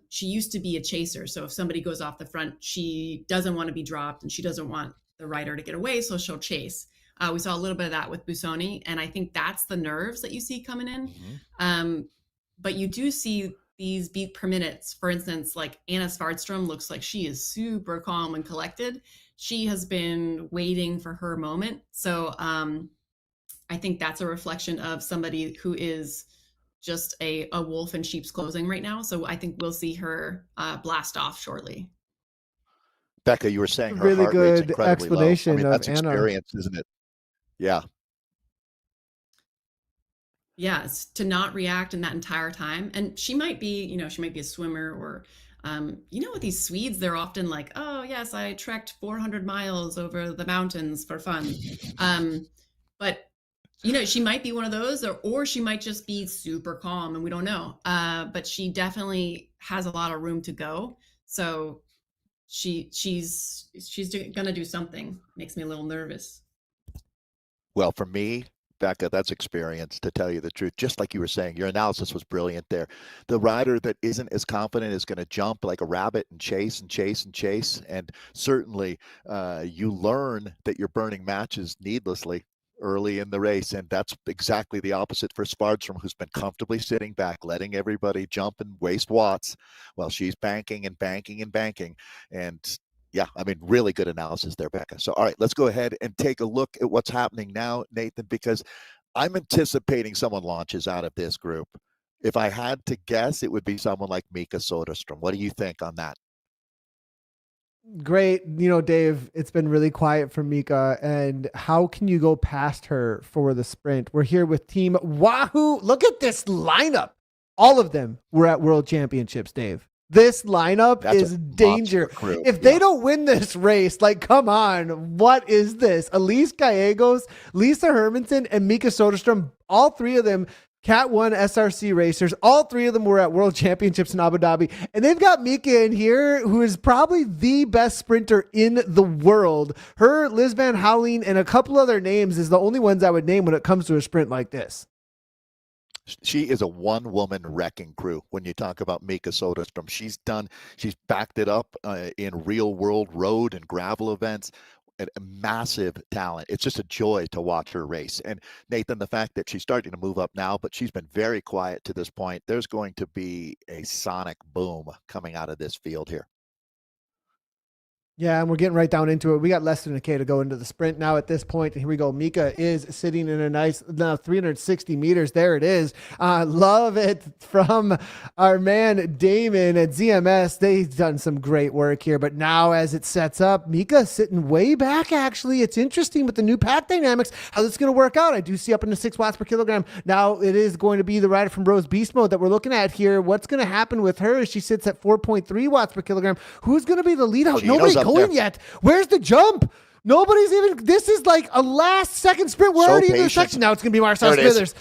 she used to be a chaser. So if somebody goes off the front, she doesn't want to be dropped and she doesn't want the rider to get away. So she'll chase. We saw a little bit of that with Busoni, and I think that's the nerves that you see coming in. Mm-hmm. But you do see these beat per minutes. For instance, like Anna Svartstrom looks like she is super calm and collected. She has been waiting for her moment. So I think that's a reflection of somebody who is just a wolf in sheep's clothing right now. So I think we'll see her blast off shortly. Becca, you were saying her really heart rate's good incredibly explanation low. I mean, that's of Anna. experience, isn't it? Yeah. Yeah, it's to not react in that entire time. And she might be a swimmer or, with these Swedes, they're often like, oh, yes, I trekked 400 miles over the mountains for fun. But, she might be one of those or she might just be super calm and we don't know. But she definitely has a lot of room to go. So she's going to do something. Makes me a little nervous. Well, for me, Becca, that's experience, to tell you the truth. Just like you were saying, your analysis was brilliant there. The rider that isn't as confident is going to jump like a rabbit and chase and chase and chase. And certainly you learn that you're burning matches needlessly early in the race. And that's exactly the opposite for Svartstrom, who's been comfortably sitting back, letting everybody jump and waste watts while she's banking and banking and banking. And yeah, I mean, really good analysis there, Becca. So, all right, let's go ahead and take a look at what's happening now, Nathan, because I'm anticipating someone launches out of this group. If I had to guess, it would be someone like Mika Soderstrom. What do you think on that? Great. Dave, it's been really quiet for Mika, and how can you go past her for the sprint? We're here with Team Wahoo. Look at this lineup. All of them were at World Championships, Dave. This lineup is danger. If they don't win this race, come on, what is this? Elise Gallegos, Lisa Hermanson, and Mika Soderstrom, all three of them Cat 1 SRC racers. All three of them were at World Championships in Abu Dhabi. And they've got Mika in here, who is probably the best sprinter in the world. Her, Liz Van Houweling, and a couple other names is the only ones I would name when it comes to a sprint like this. She is a one-woman wrecking crew when you talk about Mika Soderstrom. She's backed it up in real-world road and gravel events. A massive talent. It's just a joy to watch her race. And Nathan, the fact that she's starting to move up now, but she's been very quiet to this point, there's going to be a sonic boom coming out of this field here. Yeah, and we're getting right down into it. We got less than a K to go into the sprint now at this point. And here we go. Mika is sitting in a nice 360 meters. There it is. Love it from our man Damon at ZMS. They've done some great work here. But now as it sets up, Mika sitting way back, actually. It's interesting with the new pack dynamics, how this is going to work out. I do see up into 6 watts per kilogram. Now it is going to be the rider from Rose Beast Mode that we're looking at here. What's going to happen with her? She sits at 4.3 watts per kilogram. Who's going to be the lead out? Nobody going yet. Where's the jump? Nobody's even. This is like a last second sprint. We're already in the section now. It's going to be Marcel Smithers.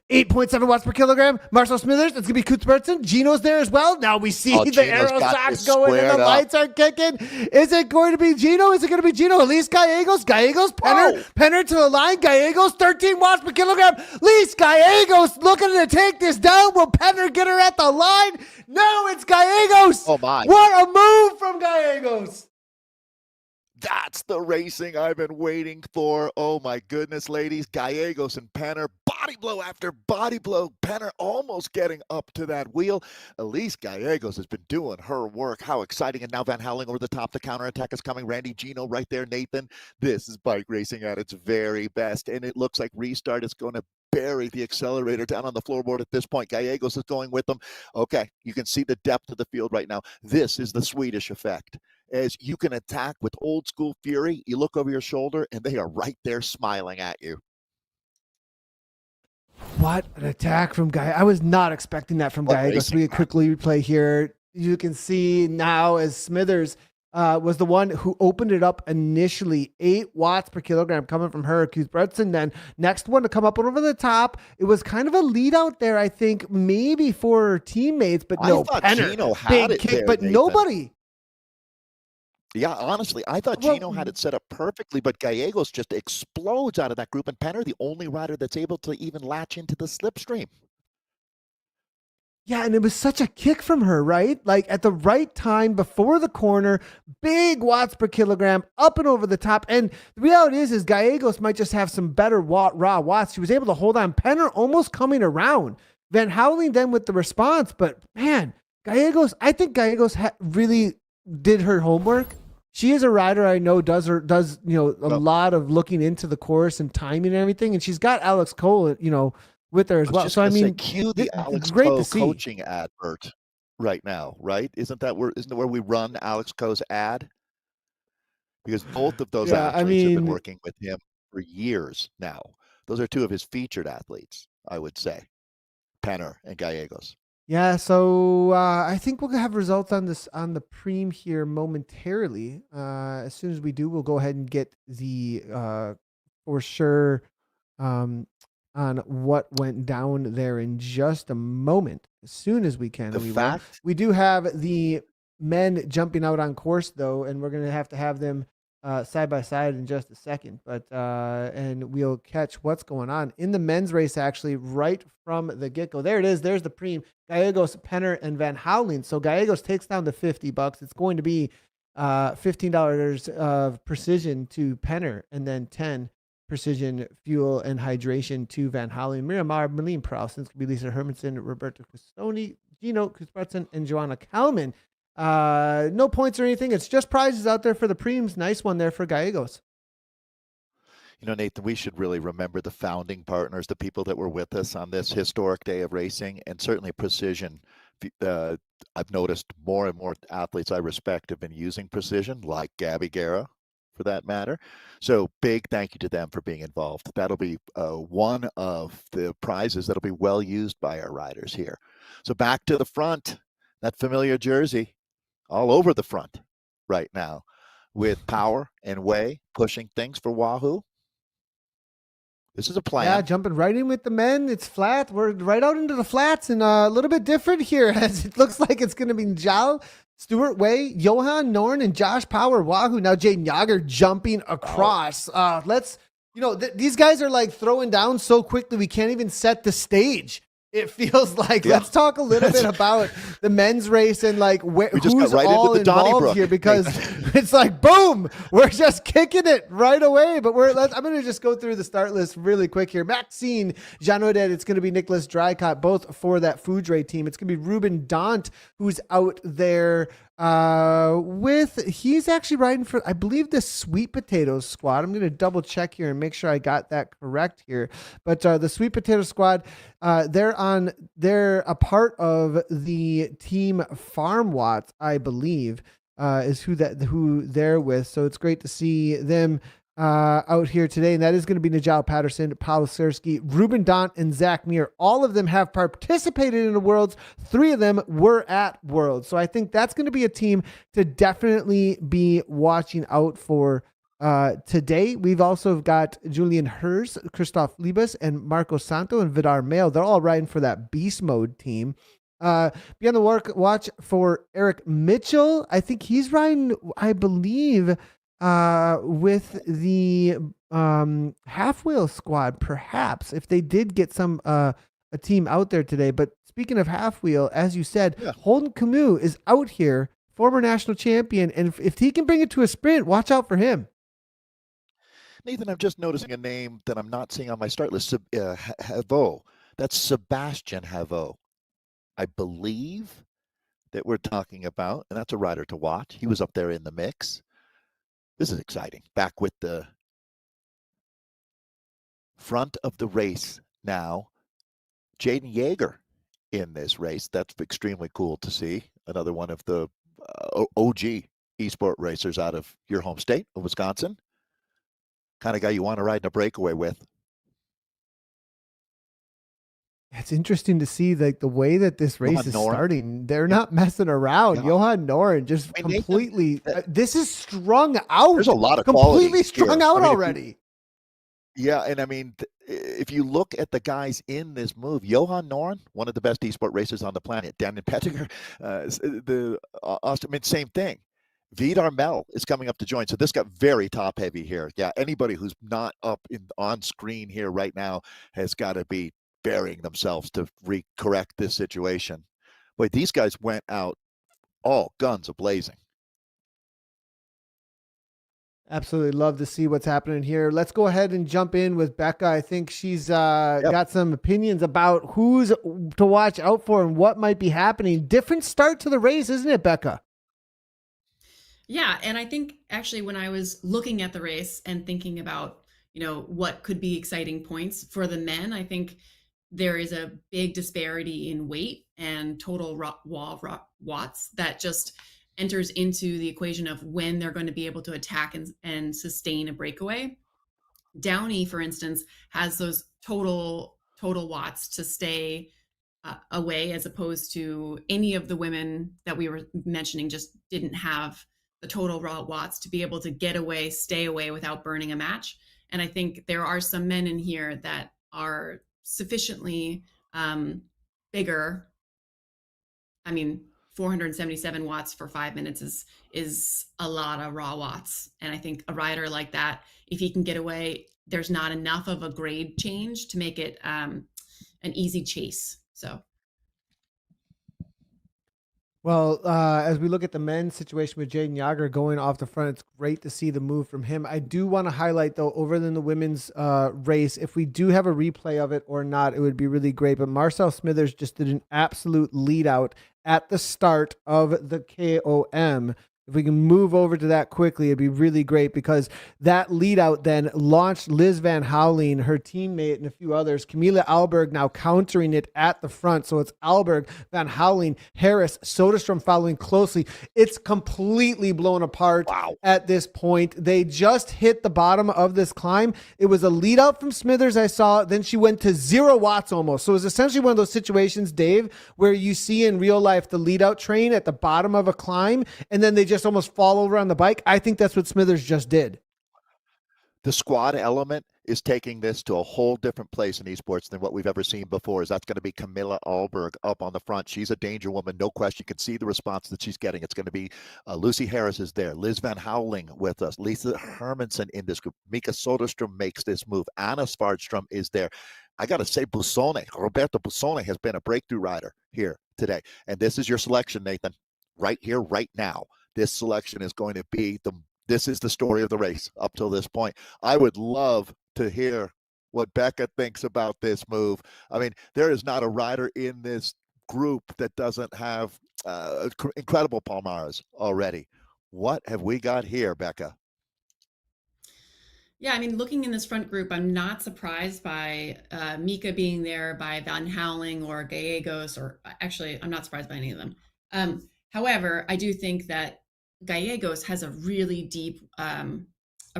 8.7 watts per kilogram. Marcel Smithers. It's going to be Cuthbertson. Gino's there as well. Now we see the arrow socks going and the lights are kicking. Is it going to be Gino? Is it going to be Gino? Elise Gallegos. Penner to the line. Gallegos, 13 watts per kilogram. Elise Gallegos looking to take this down. Will Penner get her at the line? No, it's Gallegos. Oh, my. What a move from Gallegos. That's the racing I've been waiting for. Oh, my goodness, ladies. Gallegos and Penner, body blow after body blow. Penner almost getting up to that wheel. Elise Gallegos has been doing her work. How exciting. And now Van Houweling over the top. The counterattack is coming. Randy Gino right there, Nathan. This is bike racing at its very best. And it looks like Restart is going to bury the accelerator down on the floorboard at this point. Gallegos is going with them. Okay, you can see the depth of the field right now. This is the Swedish effect. As you can attack with old school fury, you look over your shoulder and they are right there smiling at you. What an attack from Guy. I was not expecting that from Gallegos. We quickly replay here. You can see now as Smithers was the one who opened it up initially. 8 watts per kilogram coming from her. Cuthbertson then next one to come up over the top. It was kind of a lead out there, I think, maybe for her teammates, but no. Penner, Gino had big kick, there, but Nathan. Nobody. Yeah, honestly, I thought Gino had it set up perfectly, but Gallegos just explodes out of that group, and Penner, the only rider that's able to even latch into the slipstream. Yeah, and it was such a kick from her, right? Like at the right time, before the corner, big watts per kilogram, up and over the top. And the reality is Gallegos might just have some better raw watts. She was able to hold on. Penner almost coming around. Van Houweling then with the response, but man, Gallegos, I think Gallegos really did her homework. She is a rider I know does a lot of looking into the course and timing and everything, and she's got Alex Cole, with her as well. So I mean, cue the Alex Cole coaching advert right now, right? Isn't it where we run Alex Coe's ad? Because both of those athletes have been working with him for years now. Those are 2 of his featured athletes, I would say, Penner and Gallegos. Yeah, so I think we'll have results on the preem here momentarily. As soon as we do, we'll go ahead and get the for sure on what went down there in just a moment. As soon as we can, we do have the men jumping out on course though, and we're gonna have to have them side by side in just a second. But and we'll catch what's going on in the men's race actually right from the get-go. There it is. There's the preem. Gallegos, Penner, and Van Houweling. So Gallegos takes down to $50. It's going to be $15 of precision to Penner, and then 10 precision fuel and hydration to Van Houweling. Miramar, Marlene Prowse, it's going to be Lisa Hermanson, Roberto Custoni, Gino Cuthbertson, and Joanna Kalman. No points or anything. It's just prizes out there for the preems. Nice one there for Gallegos. Nathan, we should really remember the founding partners, the people that were with us on this historic day of racing, and certainly precision. I've noticed more and more athletes I respect have been using precision, like Gabby Guerra, for that matter. So big thank you to them for being involved. That'll be one of the prizes that'll be well used by our riders here. So back to the front, that familiar jersey all over the front right now with Power and Way pushing things for Wahoo. This is a plan. Yeah, jumping right in with the men. It's flat. We're right out into the flats and a little bit different here as it looks like it's going to be Njal, Stuart Way, Johan Norn, and Josh Power Wahoo. Now Jaden Yager jumping across. These guys are like throwing down so quickly we can't even set the stage. It feels like. Yeah. Let's talk a little bit about the men's race and like who's right all into the involved Donnybrook. here, because it's like boom, we're just kicking it right away. But I'm going to just go through the start list really quick here. Maxine Jeannaudet, it's going to be Nicholas Dreycott, both for that Foudre team. It's going to be Ruben Dant, who's out there he's actually riding for, I believe, the Sweet Potatoes squad. I'm going to double check here and make sure I got that correct here. But the Sweet Potato squad, they're a part of the team Farm Watts, I believe, is who they're with. So it's great to see them out here today, and that is going to be Najal Patterson, Paul Sersky, Ruben Dant, and Zach Muir. All of them have participated in the Worlds. 3 of them were at Worlds. So I think that's going to be a team to definitely be watching out for today. We've also got Julian Hers, Christoph Liebes, and Marco Santo and Vidar Mail. They're all riding for that Beast Mode team. Be on the watch for Eric Mitchell. I think he's riding, I believe, with the half wheel squad, perhaps, if they did get a team out there today. But speaking of half wheel, as you said, Holden Camus is out here, former national champion, and if he can bring it to a sprint, watch out for him. Nathan, I'm just noticing a name that I'm not seeing on my start list. Havot. That's Sebastian Havot, I believe, that we're talking about, and that's a rider to watch. He was up there in the mix. This is exciting. Back with the front of the race now. Jaden Yeager in this race. That's extremely cool to see. Another one of the OG esport racers out of your home state of Wisconsin. Kind of guy you want to ride in a breakaway with. It's interesting to see like the way that this race is starting. They're not messing around. Johan Noren just completely. This is strung out. There's a lot of completely strung out already. And I mean, if you look at the guys in this move, Johan Noren, one of the best esport racers on the planet. Daniel Pettinger, same thing. Vidar Mel is coming up to join. So this got very top heavy here. Yeah, anybody who's not up on screen here right now has got to be burying themselves to correct this situation. Boy, these guys went out all guns a-blazing. Absolutely love to see what's happening here. Let's go ahead and jump in with Becca. I think she's got some opinions about who's to watch out for and what might be happening. Different start to the race, isn't it, Becca? Yeah, and I think actually when I was looking at the race and thinking about, what could be exciting points for the men, I think there is a big disparity in weight and total watts that just enters into the equation of when they're going to be able to attack and sustain a breakaway. Downey, for instance, has those total watts to stay away, as opposed to any of the women that we were mentioning just didn't have the total raw watts to be able to get away, stay away without burning a match. And I think there are some men in here that are sufficiently bigger. I mean, 477 watts for 5 minutes is a lot of raw watts. And I think a rider like that, if he can get away, there's not enough of a grade change to make it an easy chase. So. Well, as we look at the men's situation with Jaden Yager going off the front, it's great to see the move from him. I do want to highlight, though, over in the women's race, if we do have a replay of it or not, it would be really great. But Marcel Smithers just did an absolute lead out at the start of the KOM. If we can move over to that quickly, it'd be really great, because that lead out then launched Liz Van Houweling, her teammate, and a few others. Camila Alberg now countering it at the front. So it's Alberg, Van Houweling, Harris, Soderstrom following closely. It's completely blown apart at this point. They just hit the bottom of this climb. It was a lead out from Smithers, I saw. Then she went to 0 watts almost. So it was essentially one of those situations, Dave, where you see in real life the lead out train at the bottom of a climb, and then they just almost fall over on the bike. I think that's what Smithers just did. The squad element is taking this to a whole different place in esports than what we've ever seen before. Is that's going to be Camilla Alberg up on the front. She's a danger woman, no question. You can see the response that she's getting. It's going to be Lucy Harris is there, Liz Van Houweling with us, Lisa Hermansen in this group. Mika Soderstrom makes this move. Anna Svardstrom is there. I got to say, Roberto Busone has been a breakthrough rider here today. And this is your selection, Nathan, right here, right now. This selection is going to be this is the story of the race up till this point. I would love to hear what Becca thinks about this move. I mean, there is not a rider in this group that doesn't have incredible Palmares already. What have we got here, Becca? Yeah, I mean, looking in this front group, I'm not surprised by Mika being there, by Van Houweling or Gallegos, or actually, I'm not surprised by any of them. However, I do think that Gallegos has a really deep, a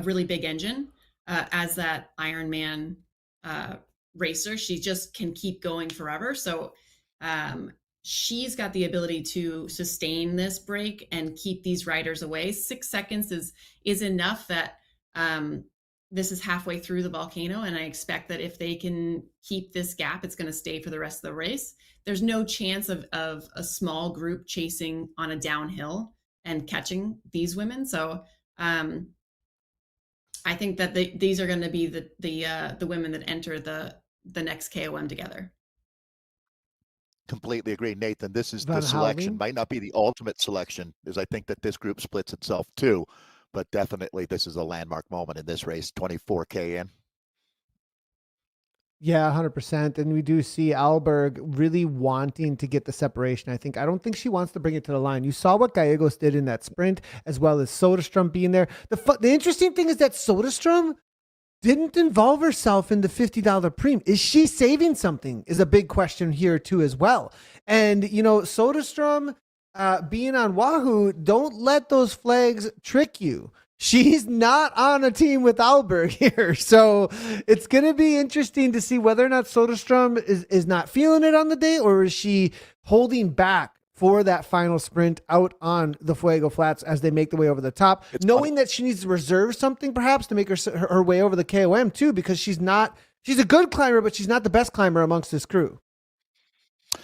really big engine as that Ironman racer. She just can keep going forever. So she's got the ability to sustain this break and keep these riders away. 6 seconds is enough that this is halfway through the volcano, and I expect that if they can keep this gap, it's going to stay for the rest of the race. There's no chance of a small group chasing on a downhill and catching these women. So I think that these are going to be the women that enter the next KOM together. Completely agree, Nathan. This is Van the selection. Houweling? Might not be the ultimate selection, as I think that this group splits itself too, but definitely this is a landmark moment in this race. 24K in. Yeah, 100%. And we do see Alberg really wanting to get the separation. I don't think she wants to bring it to the line. You saw what Gallegos did in that sprint, as well as Soderstrom being there. The interesting thing is that Soderstrom didn't involve herself in the $50 premium. Is she saving something is a big question here too as well. And, Soderstrom being on Wahoo, don't let those flags trick you. She's not on a team with Alberg here. So it's going to be interesting to see whether or not Soderstrom is not feeling it on the day, or is she holding back for that final sprint out on the Fuego Flats as they make the way over the top, knowing that she needs to reserve something perhaps to make her way over the KOM too, because she's a good climber, but she's not the best climber amongst this crew.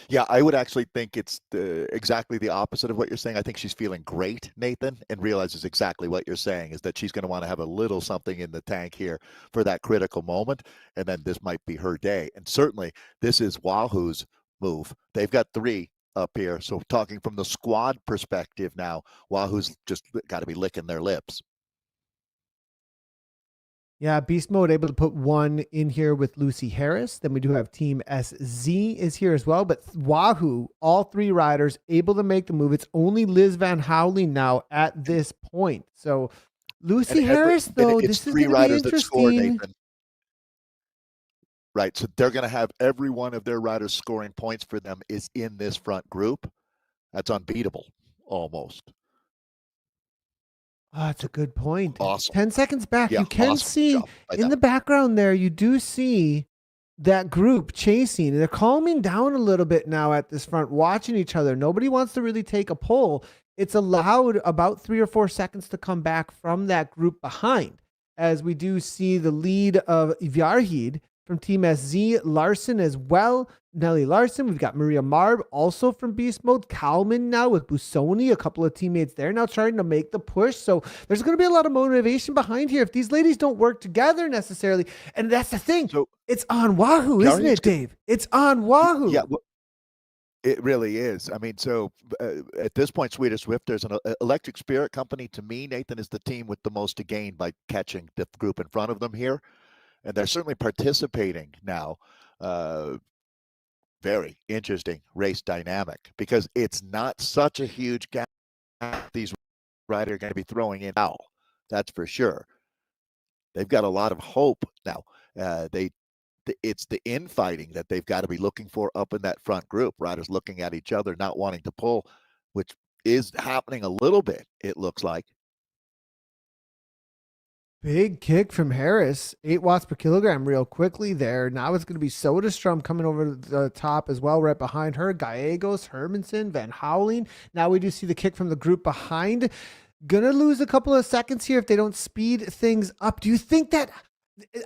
Yeah, I would actually think it's exactly the opposite of what you're saying. I think she's feeling great, Nathan, and realizes exactly what you're saying, is that she's going to want to have a little something in the tank here for that critical moment, and then this might be her day. And certainly this is Wahoo's move. They've got 3 up here. So talking from the squad perspective now, Wahoo's just got to be licking their lips. Yeah, Beast Mode able to put 1 in here with Lucy Harris. Then we do have Team SZ is here as well. But Wahoo, all 3 riders able to make the move. It's only Liz Van Houweling now at this point. So Lucy Harris, though, this is going to be interesting. Right, so they're going to have every one of their riders scoring points for them is in this front group. That's unbeatable, almost. Oh, that's a good point. Awesome. 10 seconds back. Yeah, you can awesome see in the background there, you do see that group chasing. They're calming down a little bit now at this front, watching each other. Nobody wants to really take a pull. It's allowed about 3 or 4 seconds to come back from that group behind, as we do see the lead of Vjarhid from Team SZ, Larson as well. Nelly Larson. We've got Maria Marb also from Beast Mode. Kalman now with Busoni, a couple of teammates there now trying to make the push. So there's going to be a lot of motivation behind here if these ladies don't work together necessarily. And that's the thing. So it's on Wahoo, isn't it, Dave? It's on Wahoo. Yeah, well, it really is. I mean, so at this point, Swedish Zwift, there's an Electric Spirit company. To me, Nathan, is the team with the most to gain by catching the group in front of them here. And they're certainly participating now. Very interesting race dynamic, because it's not such a huge gap these riders are going to be throwing in now. That's for sure. They've got a lot of hope now. It's the infighting that they've got to be looking for up in that front group. Riders looking at each other, not wanting to pull, which is happening a little bit, it looks like. Big kick from Harris, 8 watts per kilogram real quickly there. Now it's going to be Soderstrom coming over the top as well, right behind her. Gallegos, Hermansen, Van Houweling. Now we do see the kick from the group behind. Gonna lose a couple of seconds here if they don't speed things up. Do you think that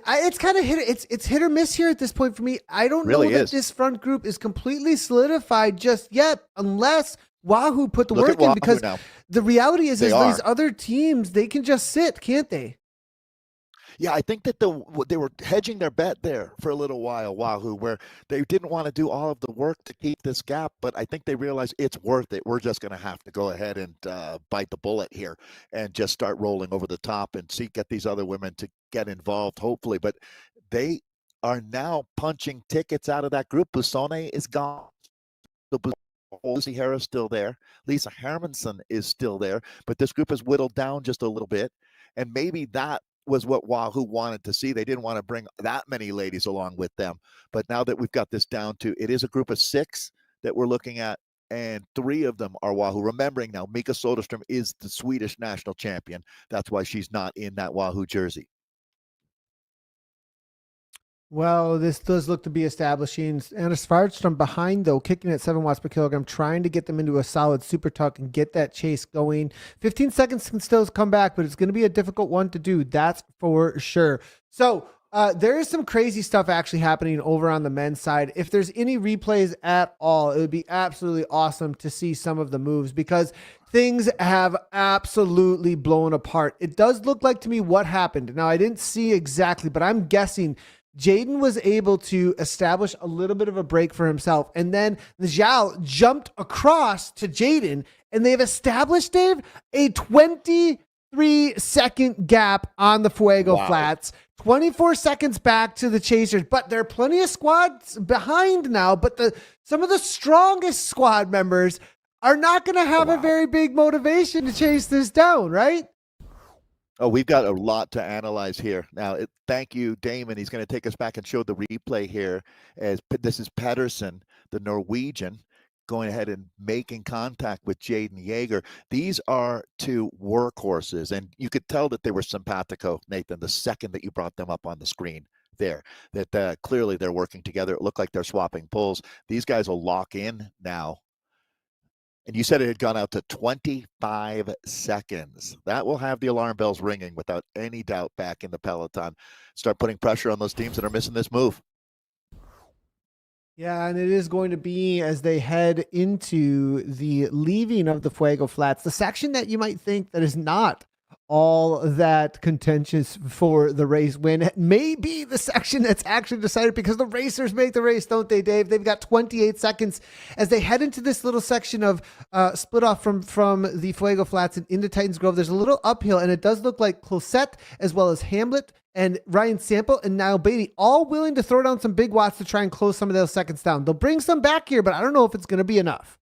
It's kind of it's hit or miss here at this point for me. I don't know Really that is. this front group is completely solidified just yet, unless Wahoo put the Look at work in. Wahoo Because now. the reality is They these are. other teams, they can just sit, can't they? Yeah, I think that they were hedging their bet there for a little while, Wahoo, where they didn't want to do all of the work to keep this gap, but I think they realized it's worth it. We're just going to have to go ahead and bite the bullet here and just start rolling over the top and get these other women to get involved, hopefully. But they are now punching tickets out of that group. Busone is gone. Lucy Harris still there. Lisa Hermanson is still there, but this group has whittled down just a little bit. And maybe that was what Wahoo wanted to see. They didn't want to bring that many ladies along with them. But now that we've got this down to, it is a group of 6 that we're looking at, and 3 of them are Wahoo. Remembering now, Mika Soderstrom is the Swedish national champion. That's why she's not in that Wahoo jersey. Well, this does look to be establishing. Anna Svartstrom behind, though, kicking at 7 watts per kilogram, trying to get them into a solid super tuck and get that chase going. 15 seconds can still come back, but it's going to be a difficult one to do. That's for sure. So there is some crazy stuff actually happening over on the men's side. If there's any replays at all, it would be absolutely awesome to see some of the moves, because things have absolutely blown apart. It does look like to me what happened. Now, I didn't see exactly, but I'm guessing Jaden was able to establish a little bit of a break for himself. And then Zhao jumped across to Jaden, and they've established, Dave, a 23-second gap on the Fuego Flats. 24 seconds back to the chasers, but there are plenty of squads behind now. But some of the strongest squad members are not going to have a very big motivation to chase this down, right? Oh, we've got a lot to analyze here. Now, thank you, Damon. He's going to take us back and show the replay here. As this is Pedersen, the Norwegian, going ahead and making contact with Jaden Yeager. These are 2 workhorses, and you could tell that they were simpatico, Nathan, the second that you brought them up on the screen there, that clearly they're working together. It looked like they're swapping pulls. These guys will lock in now. And you said it had gone out to 25 seconds. That will have the alarm bells ringing without any doubt back in the peloton. Start putting pressure on those teams that are missing this move. Yeah, and it is going to be as they head into the leaving of the Fuego Flats, the section that you might think that is not all that contentious for the race win. It may be the section that's actually decided, because the racers make the race, don't they, Dave? They've got 28 seconds as they head into this little section of split off from the Fuego Flats and into Titans Grove. There's a little uphill, and it does look like Closette, as well as Hamlet and Ryan Sample and Niall Beatty, all willing to throw down some big watts to try and close some of those seconds down. They'll bring some back here, but I don't know if it's going to be enough.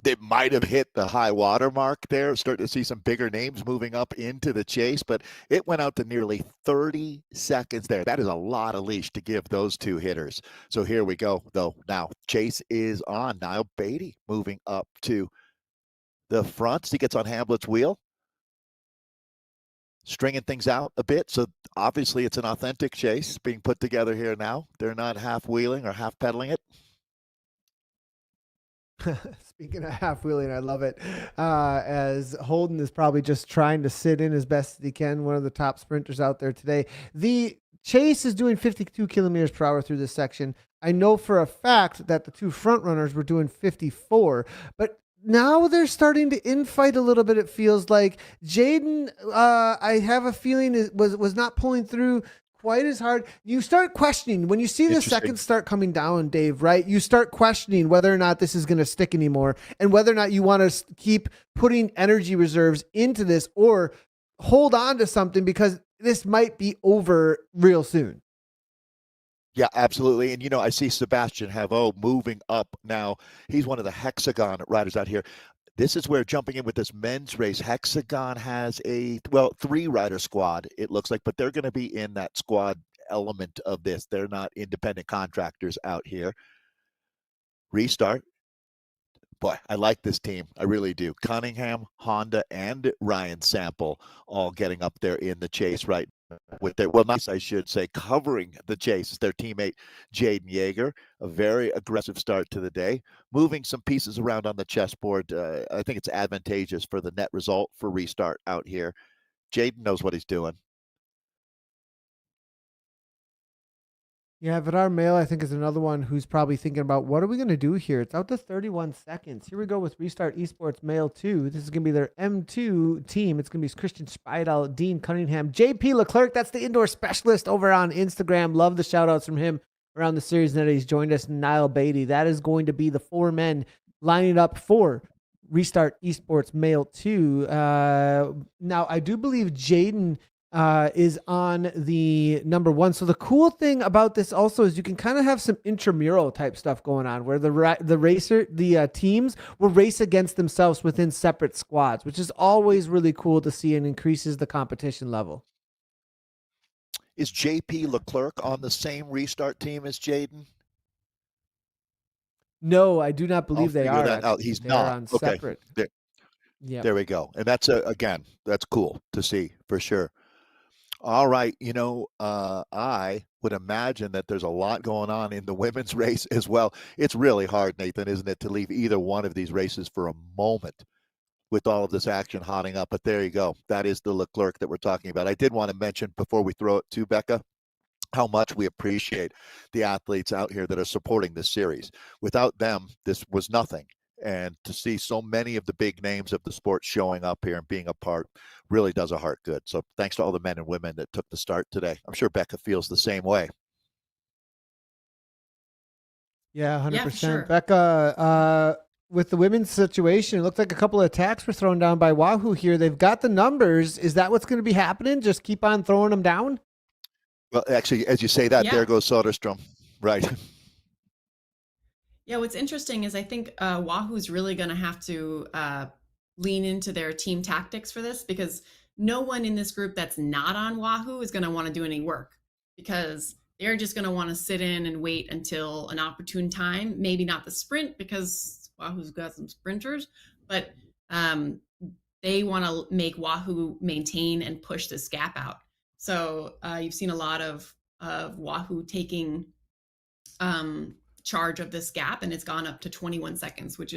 They might have hit the high water mark there, starting to see some bigger names moving up into the chase, but it went out to nearly 30 seconds there. That is a lot of leash to give those 2 hitters. So here we go, though. Now, chase is on. Niall Beatty moving up to the front. He gets on Hamlet's wheel, stringing things out a bit. So obviously it's an authentic chase being put together here now. They're not half wheeling or half pedaling it. Speaking of half wheeling, I love it. As Holden is probably just trying to sit in as best as he can, one of the top sprinters out there today. The chase is doing 52 kilometers per hour through this section. I know for a fact that the 2 front runners were doing 54, but now they're starting to infight a little bit. It feels like Jaden, I have a feeling was not pulling through quite as hard. You start questioning when you see the seconds start coming down, Dave, right? You start questioning whether or not this is going to stick anymore, and whether or not you want to keep putting energy reserves into this or hold on to something, because this might be over real soon. Yeah, absolutely. And, I see Sebastian Havo moving up now. He's one of the Hexagon riders out here. This is where, jumping in with this men's race, Hexagon has a 3-rider squad, it looks like, but they're going to be in that squad element of this. They're not independent contractors out here. Restart. Boy, I like this team. I really do. Cunningham, Honda, and Ryan Sample all getting up there in the chase right now with their, I should say, covering the chase is their teammate Jaden Yeager. A very aggressive start to the day, moving some pieces around on the chessboard. I think it's advantageous for the net result for Restart out here. Jaden knows what he's doing. Yeah, Vidar Mail, I think, is another one who's probably thinking about what are we going to do here? It's out to 31 seconds. Here we go with Restart Esports Mail 2. This is going to be their M2 team. It's going to be Christian Speidel, Dean Cunningham, JP Leclerc. That's the indoor specialist over on Instagram. Love the shout outs from him around the series that he's joined us. Niall Beatty. That is going to be the 4 men lining up for Restart Esports Mail 2. Now, I do believe Jaden is on the number 1. So the cool thing about this also is you can kind of have some intramural type stuff going on where the teams will race against themselves within separate squads, which is always really cool to see and increases the competition level. Is JP Leclerc on the same restart team as Jaden? No, I do not believe they are. That out. He's they not. are on Okay. separate. Yeah. There we go. And that's again, that's cool to see for sure. All right. I would imagine that there's a lot going on in the women's race as well. It's really hard, Nathan, isn't it, to leave either one of these races for a moment with all of this action hotting up. But there you go. That is the Leclerc that we're talking about. I did want to mention before we throw it to Becca how much we appreciate the athletes out here that are supporting this series. Without them, this was nothing. And to see so many of the big names of the sport showing up here and being a part really does a heart good. So thanks to all the men and women that took the start today. I'm sure Becca feels the same way. Yeah, 100%. Yeah, for sure. Becca, with the women's situation, it looked like a couple of attacks were thrown down by Wahoo here. They've got the numbers. Is that what's going to be happening? Just keep on throwing them down? Well, actually, as you say that, there goes Soderstrom. Right. Yeah, what's interesting is I think Wahoo's really going to have to lean into their team tactics for this, because no one in this group that's not on Wahoo is going to want to do any work, because they're just going to want to sit in and wait until an opportune time. Maybe not the sprint, because Wahoo's got some sprinters, but they want to make Wahoo maintain and push this gap out. So you've seen a lot of Wahoo taking charge of this gap, and it's gone up to 21 seconds, which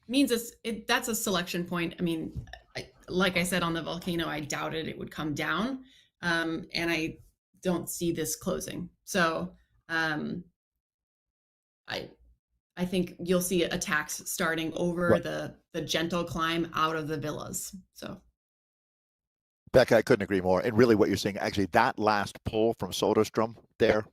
means that's a selection point. I mean, like I said on the volcano, I doubted it would come down, and I don't see this closing. So I think you'll see attacks starting over the gentle climb out of the villas. So Becca, I couldn't agree more. And really what you're saying, actually, that last pull from Soderstrom there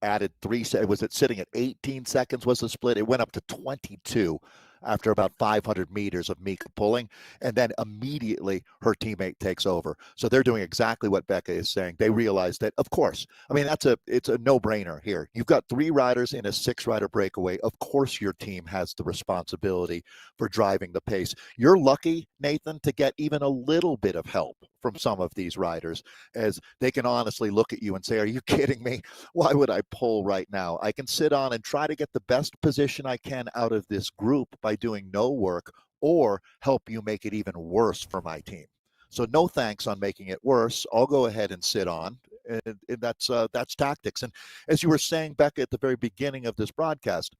added 3 seconds. Was it sitting at 18 seconds was the split? It went up to 22 after about 500 meters of Mika pulling, and then immediately her teammate takes over. So they're doing exactly what Becca is saying. They realize that, of course, I mean, it's a no-brainer here. You've got 3 riders in a 6-rider breakaway. Of course your team has the responsibility for driving the pace. You're lucky, Nathan, to get even a little bit of help from some of these riders, as they can honestly look at you and say, are you kidding me? Why would I pull right now? I can sit on and try to get the best position I can out of this group by doing no work, or help you make it even worse for my team. So no thanks on making it worse. I'll go ahead and sit on, and that's tactics. And as you were saying, Becca, at the very beginning of this broadcast,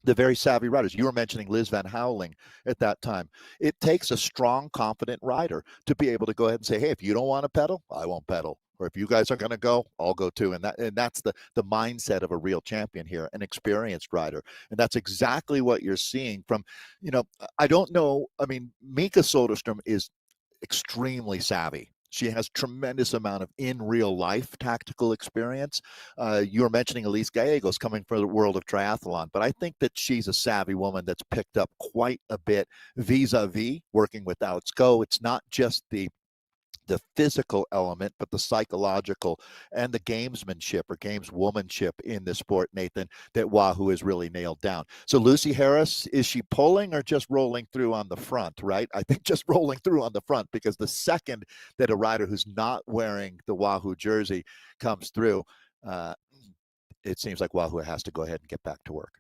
the very savvy riders. You were mentioning Liz Van Houweling at that time. It takes a strong, confident rider to be able to go ahead and say, hey, if you don't want to pedal, I won't pedal. Or if you guys are going to go, I'll go too. And that's the mindset of a real champion here, an experienced rider. And that's exactly what you're seeing from, I don't know. I mean, Mika Soderstrom is extremely savvy. She has tremendous amount of in real life tactical experience. You were mentioning Elise Gallegos coming from the world of triathlon, but I think that she's a savvy woman that's picked up quite a bit vis-a-vis working with Alex Go. It's not just the physical element, but the psychological and the gamesmanship or gameswomanship in this sport, Nathan, that Wahoo has really nailed down. So Lucy Harris, is she pulling or just rolling through on the front, right? I think just rolling through on the front, because the second that a rider who's not wearing the Wahoo jersey comes through, it seems like Wahoo has to go ahead and get back to work.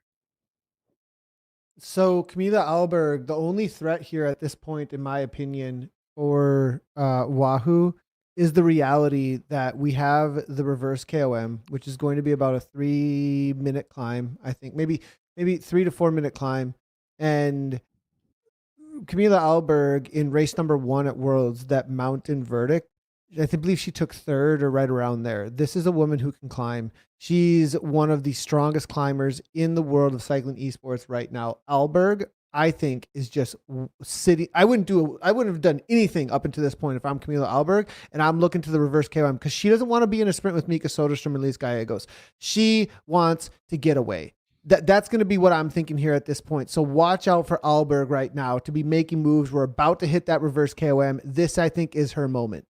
So Camila Alberg, the only threat here at this point, in my opinion, for Wahoo is the reality that we have the reverse KOM, which is going to be about a 3-minute climb. I think maybe 3 to 4 minute climb. And Camila Alberg in race number 1 at Worlds, that mountain verdict, believe she took third or right around there. This is a woman who can climb. She's one of the strongest climbers in the world of cycling esports right now. Alberg, I think, is just sitting. I wouldn't have done anything up until this point if I'm Camila Alberg and I'm looking to the reverse KOM, because she doesn't want to be in a sprint with Mika Soderstrom and Lise Gallegos. She wants to get away. That's going to be what I'm thinking here at this point. So watch out for Alberg right now to be making moves. We're about to hit that reverse KOM. This, I think, is her moment.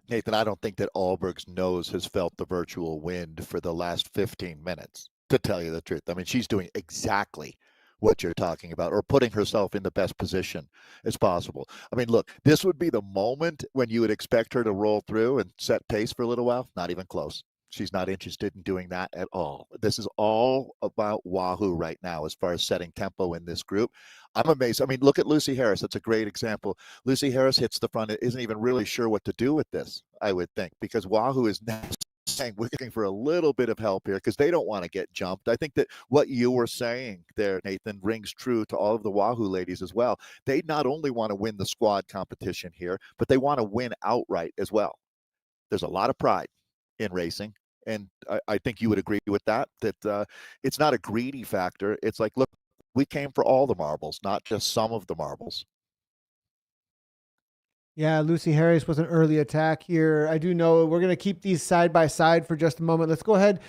Nathan, I don't think that Alberg's nose has felt the virtual wind for the last 15 minutes, to tell you the truth. I mean, she's doing exactly what you're talking about, or putting herself in the best position as possible. I mean, look, this would be the moment when you would expect her to roll through and set pace for a little while. Not even close. She's not interested in doing that at all. This is all about Wahoo right now as far as setting tempo in this group. I'm amazed. I mean, look at Lucy Harris. That's a great example. Lucy Harris hits the front, isn't even really sure what to do with this, I would think, because Wahoo is now saying we're looking for a little bit of help here because they don't want to get jumped. I think that what you were saying there, Nathan, rings true to all of the Wahoo ladies as well. They not only want to win the squad competition here, but they want to win outright as well. There's a lot of pride in racing. And I think you would agree with that it's not a greedy factor. It's like, look, we came for all the marbles, not just some of the marbles. Yeah, Lucy Harris was an early attack here. I do know we're going to keep these side by side for just a moment. Let's go ahead.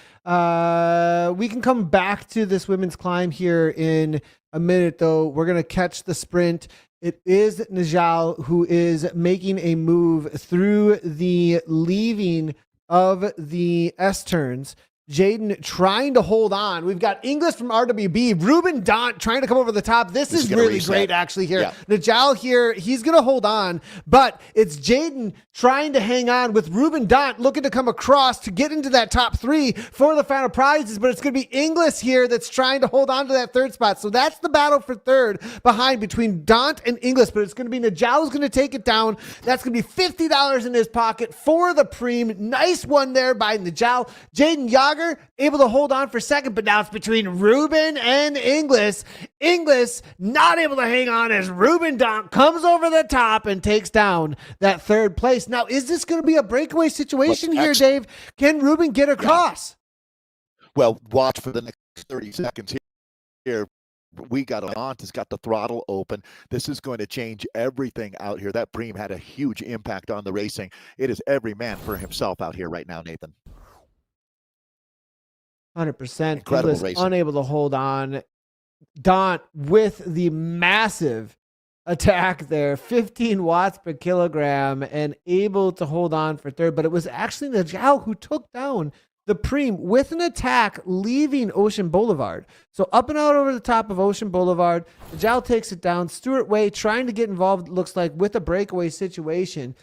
We can come back to this women's climb here in a minute, though. We're going to catch the sprint. It is Najal who is making a move through the leaving of the S-turns. Jaden trying to hold on. We've got Inglis from RWB. Ruben Dont trying to come over the top. This is really great, actually, here. Yeah. Najal here, he's going to hold on, but it's Jaden trying to hang on with Ruben Dont looking to come across to get into that top three for the final prizes, but it's going to be Inglis here that's trying to hold on to that third spot. So that's the battle for third behind between Dont and Inglis, but it's going to be Najal who's going to take it down. That's going to be $50 in his pocket for the preem. Nice one there by Najal. Jaden Yager able to hold on for second, but now it's between Ruben and Inglis. Inglis not able to hang on as Ruben Dont comes over the top and takes down that third place. Now, is this going to be a breakaway situation here, Dave? Can Ruben get across? Yeah. Well, watch for the next 30 seconds here. We got Dont has got the throttle open. This is going to change everything out here. That preem had a huge impact on the racing. It is every man for himself out here right now, Nathan. 100%. Incredible racing. Unable to hold on. Dont with the massive attack there, 15 watts per kilogram, and able to hold on for third. But it was actually Najal who took down the preem with an attack leaving Ocean Boulevard. So up and out over the top of Ocean Boulevard. Najal takes it down. Stuart Way trying to get involved, looks like, with a breakaway situation.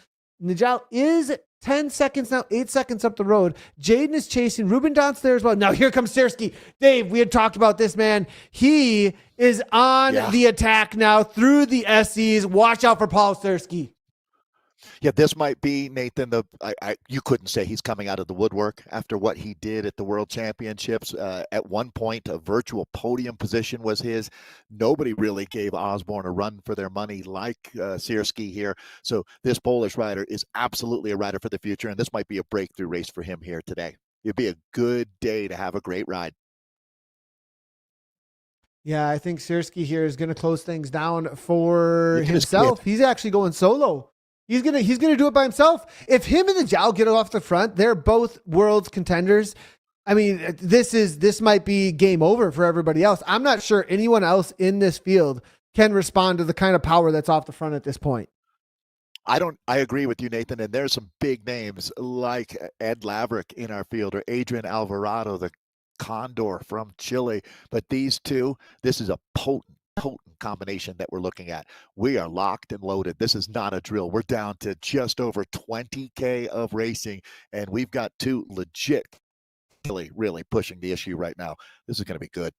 Najal is 10 seconds now, 8 seconds up the road. Jaden is chasing. Ruben Dont's there as well. Now here comes Sersky. Dave, we had talked about this, man. He is on the attack now through the SEs. Watch out for Paul Sersky. Yeah, this might be, Nathan, you couldn't say he's coming out of the woodwork after what he did at the World Championships. At one point, a virtual podium position was his. Nobody really gave Osborne a run for their money like Sierski here. So this Polish rider is absolutely a rider for the future, and this might be a breakthrough race for him here today. It'd be a good day to have a great ride. Yeah, I think Sierski here is going to close things down for himself. He's actually going solo. He's gonna do it by himself. If him and Najal get off the front, they're both world's contenders. I mean, this might be game over for everybody else. I'm not sure anyone else in this field can respond to the kind of power that's off the front at this point. I agree with you, Nathan. And there's some big names like Ed Laverick in our field, or Adrian Alvarado, the Condor from Chile. But these two, this is a potent combination that we're looking at. We are locked and loaded. This is not a drill. We're down to just over 20K of racing, and we've got two legit, really pushing the issue right now. This is going to be good.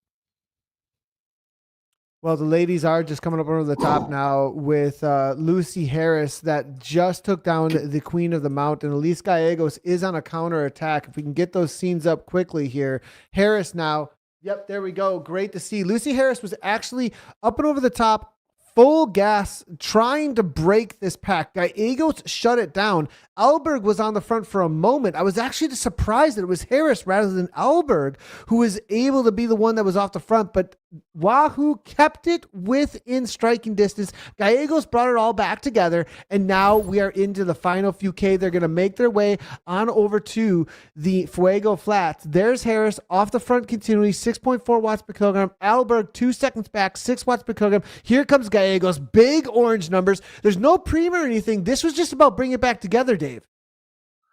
Well, the ladies are just coming up over the top now with Lucy Harris that just took down the Queen of the Mountain. Elise Gallegos is on a counter attack. If we can get those scenes up quickly here. Harris now. Yep, there we go. Great to see. Lucy Harris was actually up and over the top full gas trying to break this pack. Gallegos shut it down. Alberg was on the front for a moment. I was actually surprised that it was Harris rather than Alberg who was able to be the one that was off the front, but Wahoo kept it within striking distance. Gallegos brought it all back together, and now we are into the final few K. They're going to make their way on over to the Fuego Flats. There's Harris off the front continually, 6.4 watts per kilogram. Alberg 2 seconds back, 6 watts per kilogram. Here comes Gallegos, big orange numbers. There's no preem or anything. This was just about bringing it back together, Dave.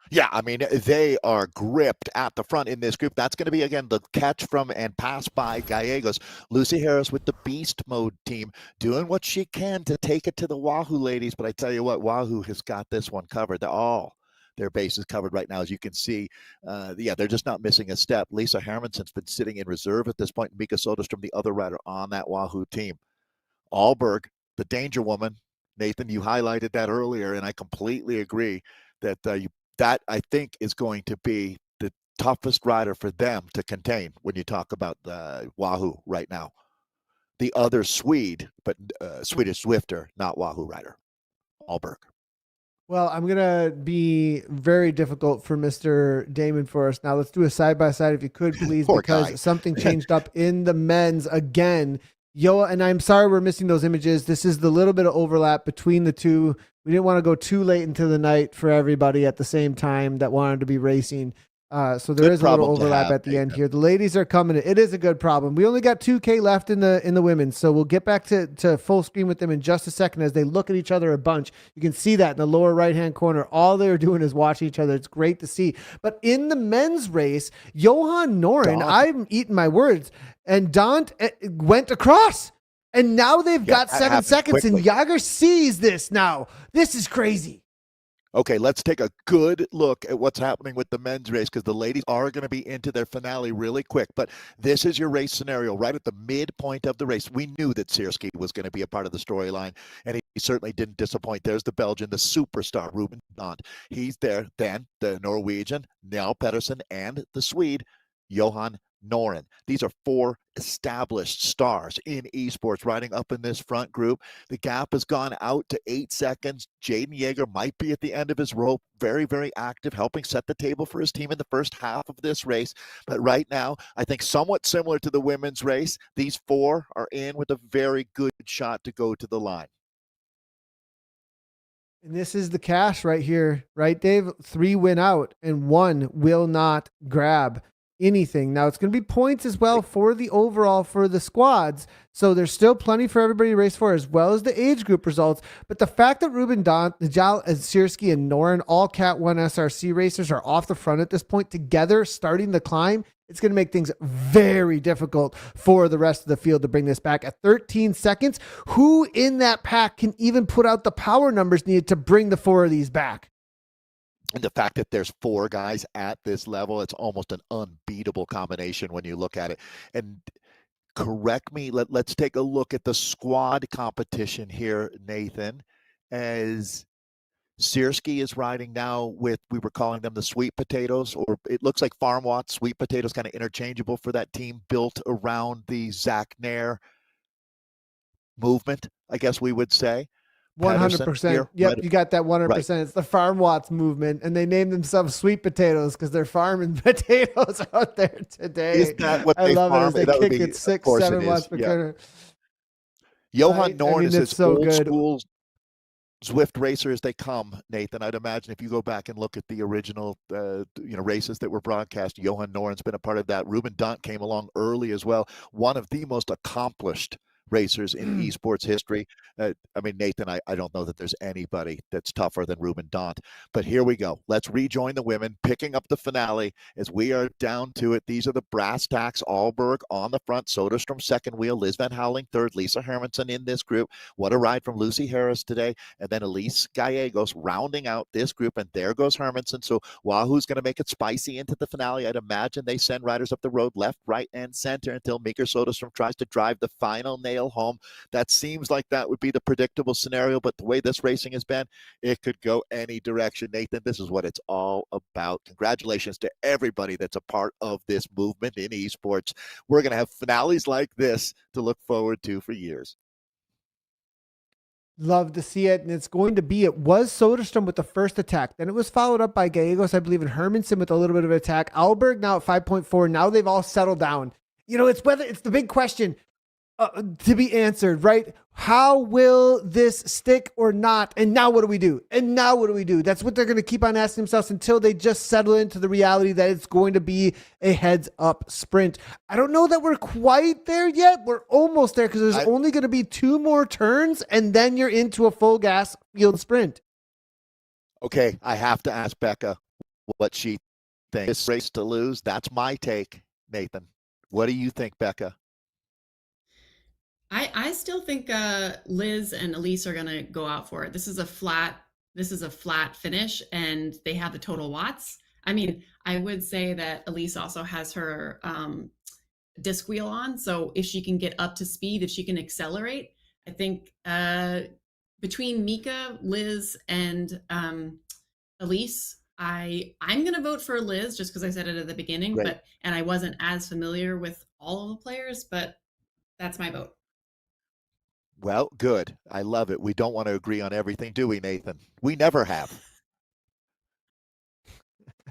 Yeah, I mean, they are gripped at the front in this group. That's going to be, again, the catch from and pass by Gallegos. Lucy Harris with the beast mode team doing what she can to take it to the Wahoo ladies. But I tell you what, Wahoo has got this one covered. They're all their bases covered right now, as you can see. They're just not missing a step. Lisa Hermanson's been sitting in reserve at this point. Mika Soderstrom, the other rider on that Wahoo team. Alberg, the danger woman. Nathan, you highlighted that earlier, and I completely agree that that I think is going to be the toughest rider for them to contain when you talk about Wahoo right now. The other Swede, but Swedish Zwifter, not Wahoo rider, Alberg. Well, I'm going to be very difficult for Mr. Damon for us. Now, let's do a side-by-side if you could, please, because something changed up in the men's again. And I'm sorry we're missing those images. This is the little bit of overlap between the two. We didn't want to go too late into the night for everybody at the same time that wanted to be racing. So there is a little overlap at the end here. The ladies are coming. It is a good problem. We only got 2K left in the women, so we'll get back to full screen with them in just a second as they look at each other a bunch. You can see that in the lower right-hand corner. All they're doing is watching each other. It's great to see. But in the men's race, Johan Noren, I'm eating my words, and Dant went across. And now they've got 7 seconds, quickly. And Jager sees this now. This is crazy. Okay, let's take a good look at what's happening with the men's race, because the ladies are going to be into their finale really quick. But this is your race scenario right at the midpoint of the race. We knew that Sierski was going to be a part of the storyline, and he certainly didn't disappoint. There's the Belgian, the superstar, Ruben Dant. He's there. Then the Norwegian, Niall Pedersen, and the Swede, Johan Noren. These are 4 established stars in esports riding up in this front group. The gap has gone out to 8 seconds. Jaden Jager might be at the end of his rope. Very, very active, helping set the table for his team in the first half of this race. But right now, I think somewhat similar to the women's race, these 4 are in with a very good shot to go to the line. And this is the cash right here, right, Dave? 3 win out and 1 will not grab anything. Now it's going to be points as well for the overall for the squads. So there's still plenty for everybody to race for, as well as the age group results. But the fact that Ruben Dant, Najal Sierski, and Noren, all Cat 1 SRC racers, are off the front at this point together starting the climb, it's going to make things very difficult for the rest of the field to bring this back at 13 seconds. Who in that pack can even put out the power numbers needed to bring the 4 of these back? And the fact that there's 4 guys at this level, it's almost an unbeatable combination when you look at it. And correct me, let's take a look at the squad competition here, Nathan, as Sierski is riding now with, we were calling them the sweet potatoes, or it looks like Farm Watts, sweet potatoes, kind of interchangeable for that team built around the Zach Nair movement, I guess we would say. 100%. Yep, you got that 100%. Right. It's the Farm Watts movement, and they named themselves sweet potatoes because they're farming potatoes out there today. Is that what I love farm? It as they kick it 6, 7 watts per kernel. Johan Noren is as so old school Zwift racer as they come, Nathan. I'd imagine if you go back and look at the original races that were broadcast, Johan Noren's been a part of that. Ruben Dant came along early as well. One of the most accomplished racers in esports history. I mean, Nathan, I don't know that there's anybody that's tougher than Ruben Dant. But here we go. Let's rejoin the women, picking up the finale as we are down to it. These are the brass tacks. Alberg on the front, Soderstrom second wheel, Liz Van Houweling third, Lisa Hermansson in this group. What a ride from Lucy Harris today. And then Elise Gallegos rounding out this group. And there goes Hermansson. So Wahoo's going to make it spicy into the finale. I'd imagine they send riders up the road left, right, and center until Mika Soderstrom tries to drive the final nail home. That seems like that would be the predictable scenario, but the way this racing has been, it could go any direction. Nathan, this is what it's all about. Congratulations to everybody that's a part of this movement in esports. We're going to have finales like this to look forward to for years. Love to see it. And it's going to be, it was Soderstrom with the first attack. Then it was followed up by Gallegos, I believe, and Hermanson with a little bit of an attack. Alberg now at 5.4. Now they've all settled down. It's the big question to be answered, right? How will this stick or not? And now what do we do? That's what they're going to keep on asking themselves until they just settle into the reality that it's going to be a heads up sprint. I don't know that we're quite there yet. We're almost there because there's only going to be 2 more turns and then you're into a full gas field sprint. Okay, I have to ask Becca what she thinks. This race to lose, that's my take, Nathan. What do you think, Becca? I still think Liz and Elise are gonna go out for it. This is a flat finish, and they have the total watts. I mean, I would say that Elise also has her disc wheel on, so if she can get up to speed, if she can accelerate, I think between Mika, Liz, and Elise, I'm gonna vote for Liz just because I said it at the beginning, Great. and I wasn't as familiar with all of the players, but that's my vote. Well, good. I love it. We don't want to agree on everything, do we, Nathan? We never have.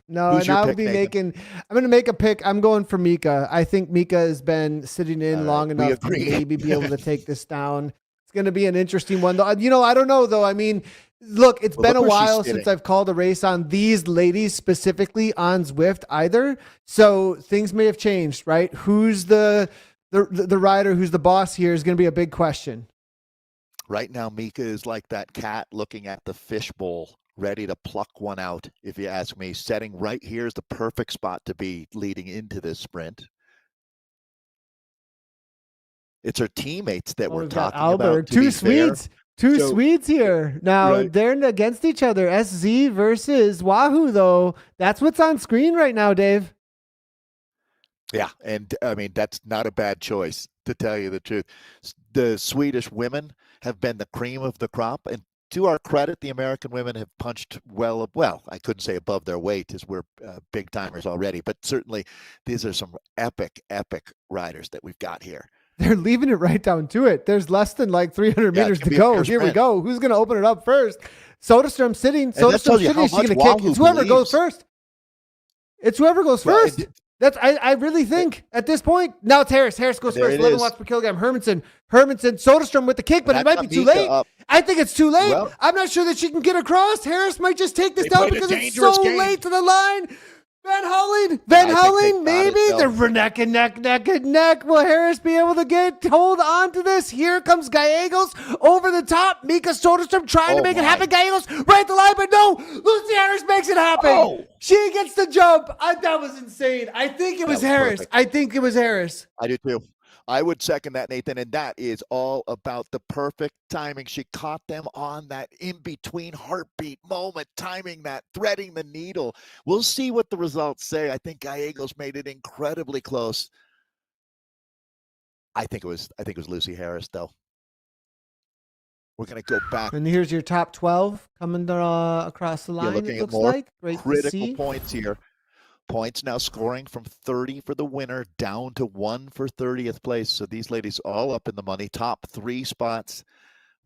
No, Who's and your pick, I'm going to make a pick. I'm going for Mika. I think Mika has been sitting in long enough to maybe be able to take this down. It's going to be an interesting one, though. I don't know, though. I mean, look, it's been a while since I've called a race on these ladies specifically on Zwift either. So things may have changed, right? Who's the rider, who's the boss here is going to be a big question. Right now, Mika is like that cat looking at the fishbowl, ready to pluck one out, if you ask me. Setting right here is the perfect spot to be leading into this sprint. It's her teammates that we're talking about. Two Swedes. Swedes here. Now, they're against each other. SZ versus Wahoo, though. That's what's on screen right now, Dave. Yeah, and I mean, that's not a bad choice, to tell you the truth. The Swedish women have been the cream of the crop, and to our credit, the American women have punched well, I couldn't say above their weight, as we're big timers already, but certainly these are some epic riders that we've got here. They're leaving it right down to it. There's less than like 300 meters to go. Here we go. Who's going to open it up first? Soderstrom sitting. Soderstrom sitting. She's going to kick. It's whoever goes first. It's whoever goes first. That's I really think at this point. Now it's Harris. Harris goes first. 11 watts per kilogram. Hermanson. Soderstrom with the kick, but it might be too late. I think it's too late. Well, I'm not sure that she can get across. Harris might just take this down because it's so late to the line. Van Houweling, maybe. They're neck and neck. Will Harris be able to hold on to this? Here comes Gallegos over the top. Mika Soderstrom trying to make it happen. Gallegos right at the line, but no. Lucy Harris makes it happen. Oh. She gets the jump. That was insane. I think it was Harris. Perfect. I think it was Harris. I do too. I would second that, Nathan, and that is all about the perfect timing. She caught them on that in-between heartbeat moment, timing that, threading the needle. We'll see what the results say. I think Gallegos made it incredibly close. I think it was Lucy Harris, though. We're going to go back. And here's your top 12 coming across the line, it looks like. Great critical points here. Points now scoring from 30 for the winner down to 1 for 30th place. So these ladies all up in the money. Top 3 spots.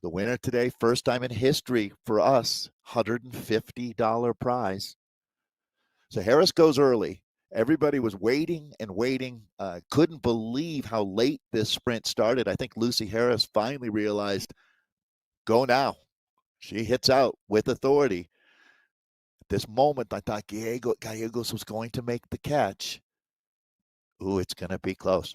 The winner today, first time in history for us, $150 prize. So Harris goes early. Everybody was waiting and waiting. Couldn't believe how late this sprint started. I think Lucy Harris finally realized, go now. She hits out with authority. This moment, I thought Gallegos was going to make the catch. Ooh, it's going to be close.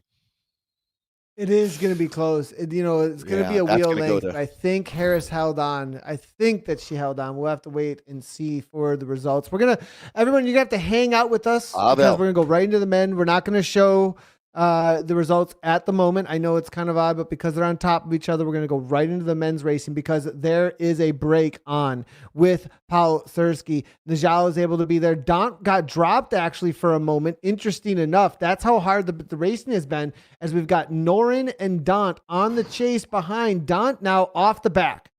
It is going to be close. It's going to be a wheel length. I think Harris held on. I think that she held on. We'll have to wait and see for the results. Everyone, you're going to have to hang out with us because we're going to go right into the men. We're not going to show the results at the moment. I know it's kind of odd, but because they're on top of each other, we're going to go right into the men's racing because there is a break on with Paul Thursky. Najal is able to be there. Dant got dropped actually for a moment. Interesting enough. That's how hard the racing has been, as we've got Norin and Dant on the chase behind. Dant now off the back.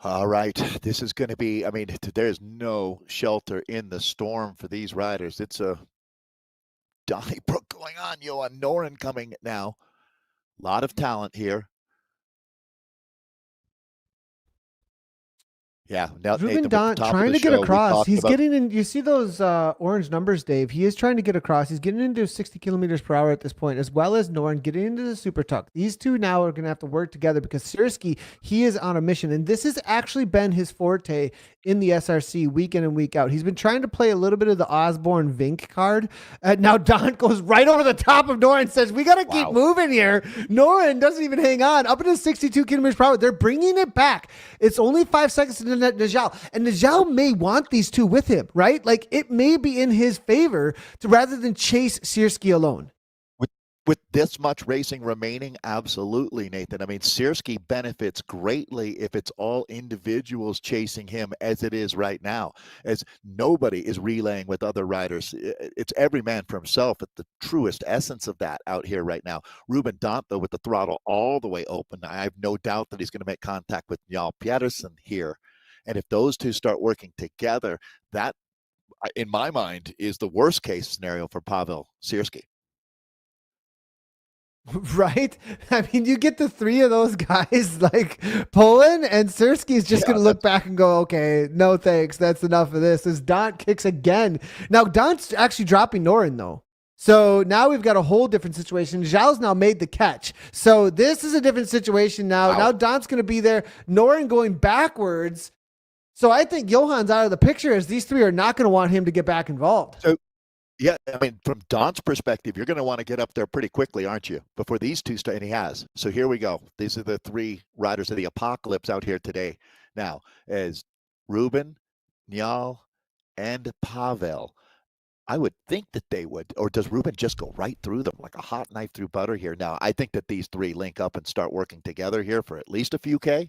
All right. This is going to be, there's no shelter in the storm for these riders. It's a Donnybrook going on. Johan Noren coming now. A lot of talent here. Yeah. Now, Ruben Nathan, with the Dant top of trying the to get show, we across. talked He's about. getting in. You see those orange numbers, Dave. He is trying to get across. He's getting into 60 kilometers per hour at this point, as well as Noren getting into the super tuck. These two now are going to have to work together because Sierski, he is on a mission. And this has actually been his forte in the SRC week in and week out. He's been trying to play a little bit of the Osborne Vink card. Now Dant goes right over the top of Noren and says, we got to keep moving here. Noren doesn't even hang on. Up into 62 kilometers per hour. They're bringing it back. It's only 5 seconds to Najal. And Najal may want these two with him, right? Like it may be in his favor to rather than chase Sierski alone. With this much racing remaining, absolutely, Nathan. I mean, Sierski benefits greatly if it's all individuals chasing him as it is right now, as nobody is relaying with other riders. It's every man for himself at the truest essence of that out here right now. Ruben Dant, though, with the throttle all the way open, I have no doubt that he's going to make contact with Njal Pedersen here. And if those two start working together, that, in my mind, is the worst case scenario for Pavel Sierski. Right? I mean, you get the three of those guys like pulling, and Sierski is just going to look back and go, okay, no thanks. That's enough of this. As Dant kicks again. Now, Dant's actually dropping Noren, though. So now we've got a whole different situation. Zhao's now made the catch. So this is a different situation now. Wow. Now Dant's going to be there. Noren going backwards. So I think Johan's out of the picture as these three are not going to want him to get back involved. So, yeah, I mean, from Dant's perspective, you're going to want to get up there pretty quickly, aren't you? Before these two start, and he has. So here we go. These are the three riders of the apocalypse out here today. Now, as Ruben, Njal, and Pavel, I would think that they would, or does Ruben just go right through them like a hot knife through butter here? Now, I think that these three link up and start working together here for at least a few K.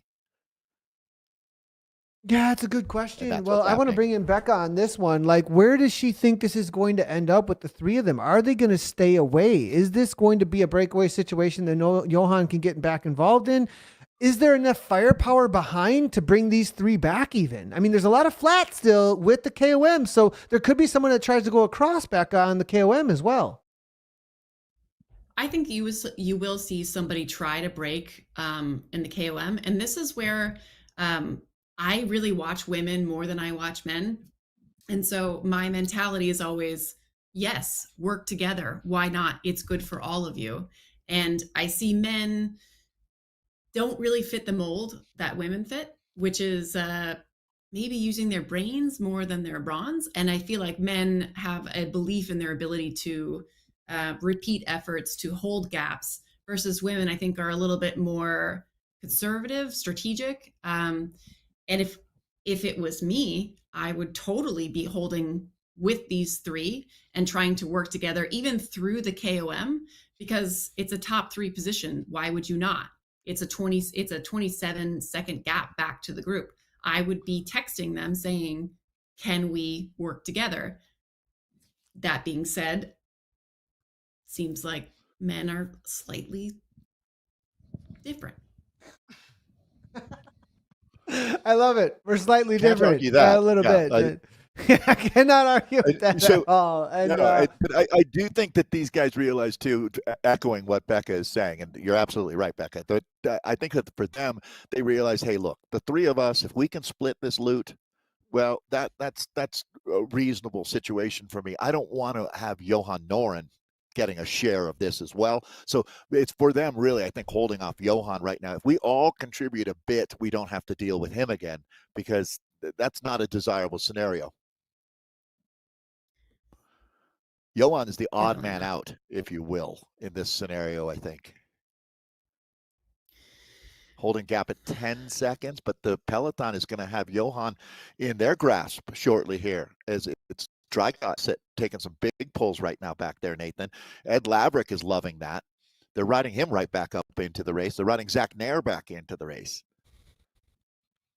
Yeah, it's a good question. Well, I want to bring in Becca on this one. Like, where does she think this is going to end up with the three of them? Are they going to stay away? Is this going to be a breakaway situation that Johan can get back involved in? Is there enough firepower behind to bring these three back even? I mean, there's a lot of flat still with the KOM, so there could be someone that tries to go across Becca on the KOM as well. I think you will see somebody try to break in the KOM, and this is where I really watch women more than I watch men. And so my mentality is always, yes, work together. Why not? It's good for all of you. And I see men don't really fit the mold that women fit, which is maybe using their brains more than their bronze. And I feel like men have a belief in their ability to repeat efforts, to hold gaps, versus women, I think, are a little bit more conservative, strategic. And if it was me, I would totally be holding with these three and trying to work together, even through the KOM, because it's a top three position. Why would you not? It's a 27-second gap back to the group. I would be texting them saying, can we work together? That being said, seems like men are slightly different. I love it. We're slightly different. A little bit. I cannot argue with that at all. And I do think that these guys realize too, echoing what Becca is saying, and you're absolutely right, Becca. That I think that for them, they realize, hey, look, the three of us, if we can split this loot, well, that's a reasonable situation for me. I don't want to have Johan Noren getting a share of this as well. So it's for them really, I think, holding off Johan right now. If we all contribute a bit, we don't have to deal with him again, because that's not a desirable scenario. Johan is the odd man out, if you will, in this scenario, I think. Holding gap at 10 seconds, but the peloton is going to have Johan in their grasp shortly here, as it's Drygott taking some big pulls right now back there, Nathan. Ed Laverick is loving that. They're riding him right back up into the race. They're riding Zach Nair back into the race.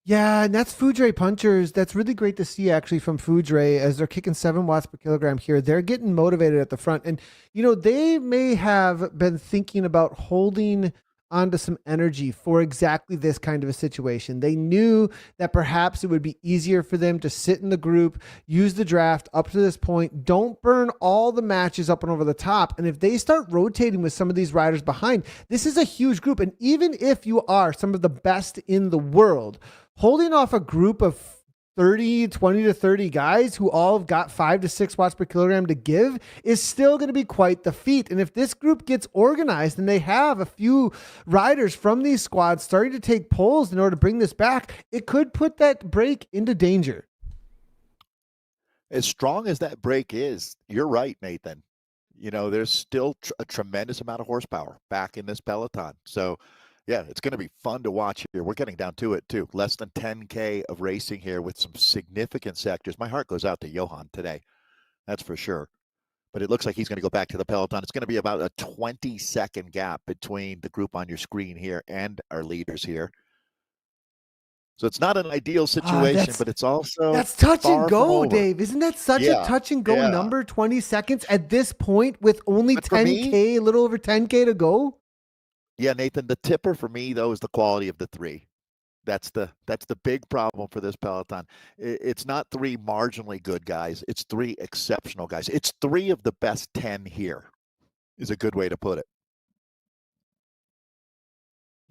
Yeah, and that's Foudre punchers. That's really great to see, actually, from Foudre as they're kicking 7 watts per kilogram here. They're getting motivated at the front. And, you know, they may have been thinking about holding onto some energy for exactly this kind of a situation. They knew that perhaps it would be easier for them to sit in the group, use the draft up to this point, don't burn all the matches up and over the top. And if they start rotating with some of these riders behind, this is a huge group. And even if you are some of the best in the world, holding off a group of 20 to 30 guys who all have got 5 to 6 watts per kilogram to give is still going to be quite the feat. And if this group gets organized and they have a few riders from these squads starting to take polls in order to bring this back, it could put that break into danger. As strong as that break is, you're right, Nathan. There's still a tremendous amount of horsepower back in this peloton. So, yeah, it's going to be fun to watch here. We're getting down to it, too. Less than 10K of racing here with some significant sectors. My heart goes out to Johan today. That's for sure. But it looks like he's going to go back to the peloton. It's going to be about a 20-second gap between the group on your screen here and our leaders here. So it's not an ideal situation, but it's also that's touch and go, Dave. Isn't that such a touch and go number? 20 seconds at this point with only 10K, a little over 10K to go. Yeah, Nathan, the tipper for me, though, is the quality of the three. That's the big problem for this peloton. It's not 3 marginally good guys. It's 3 exceptional guys. It's 3 of the best 10 here is a good way to put it.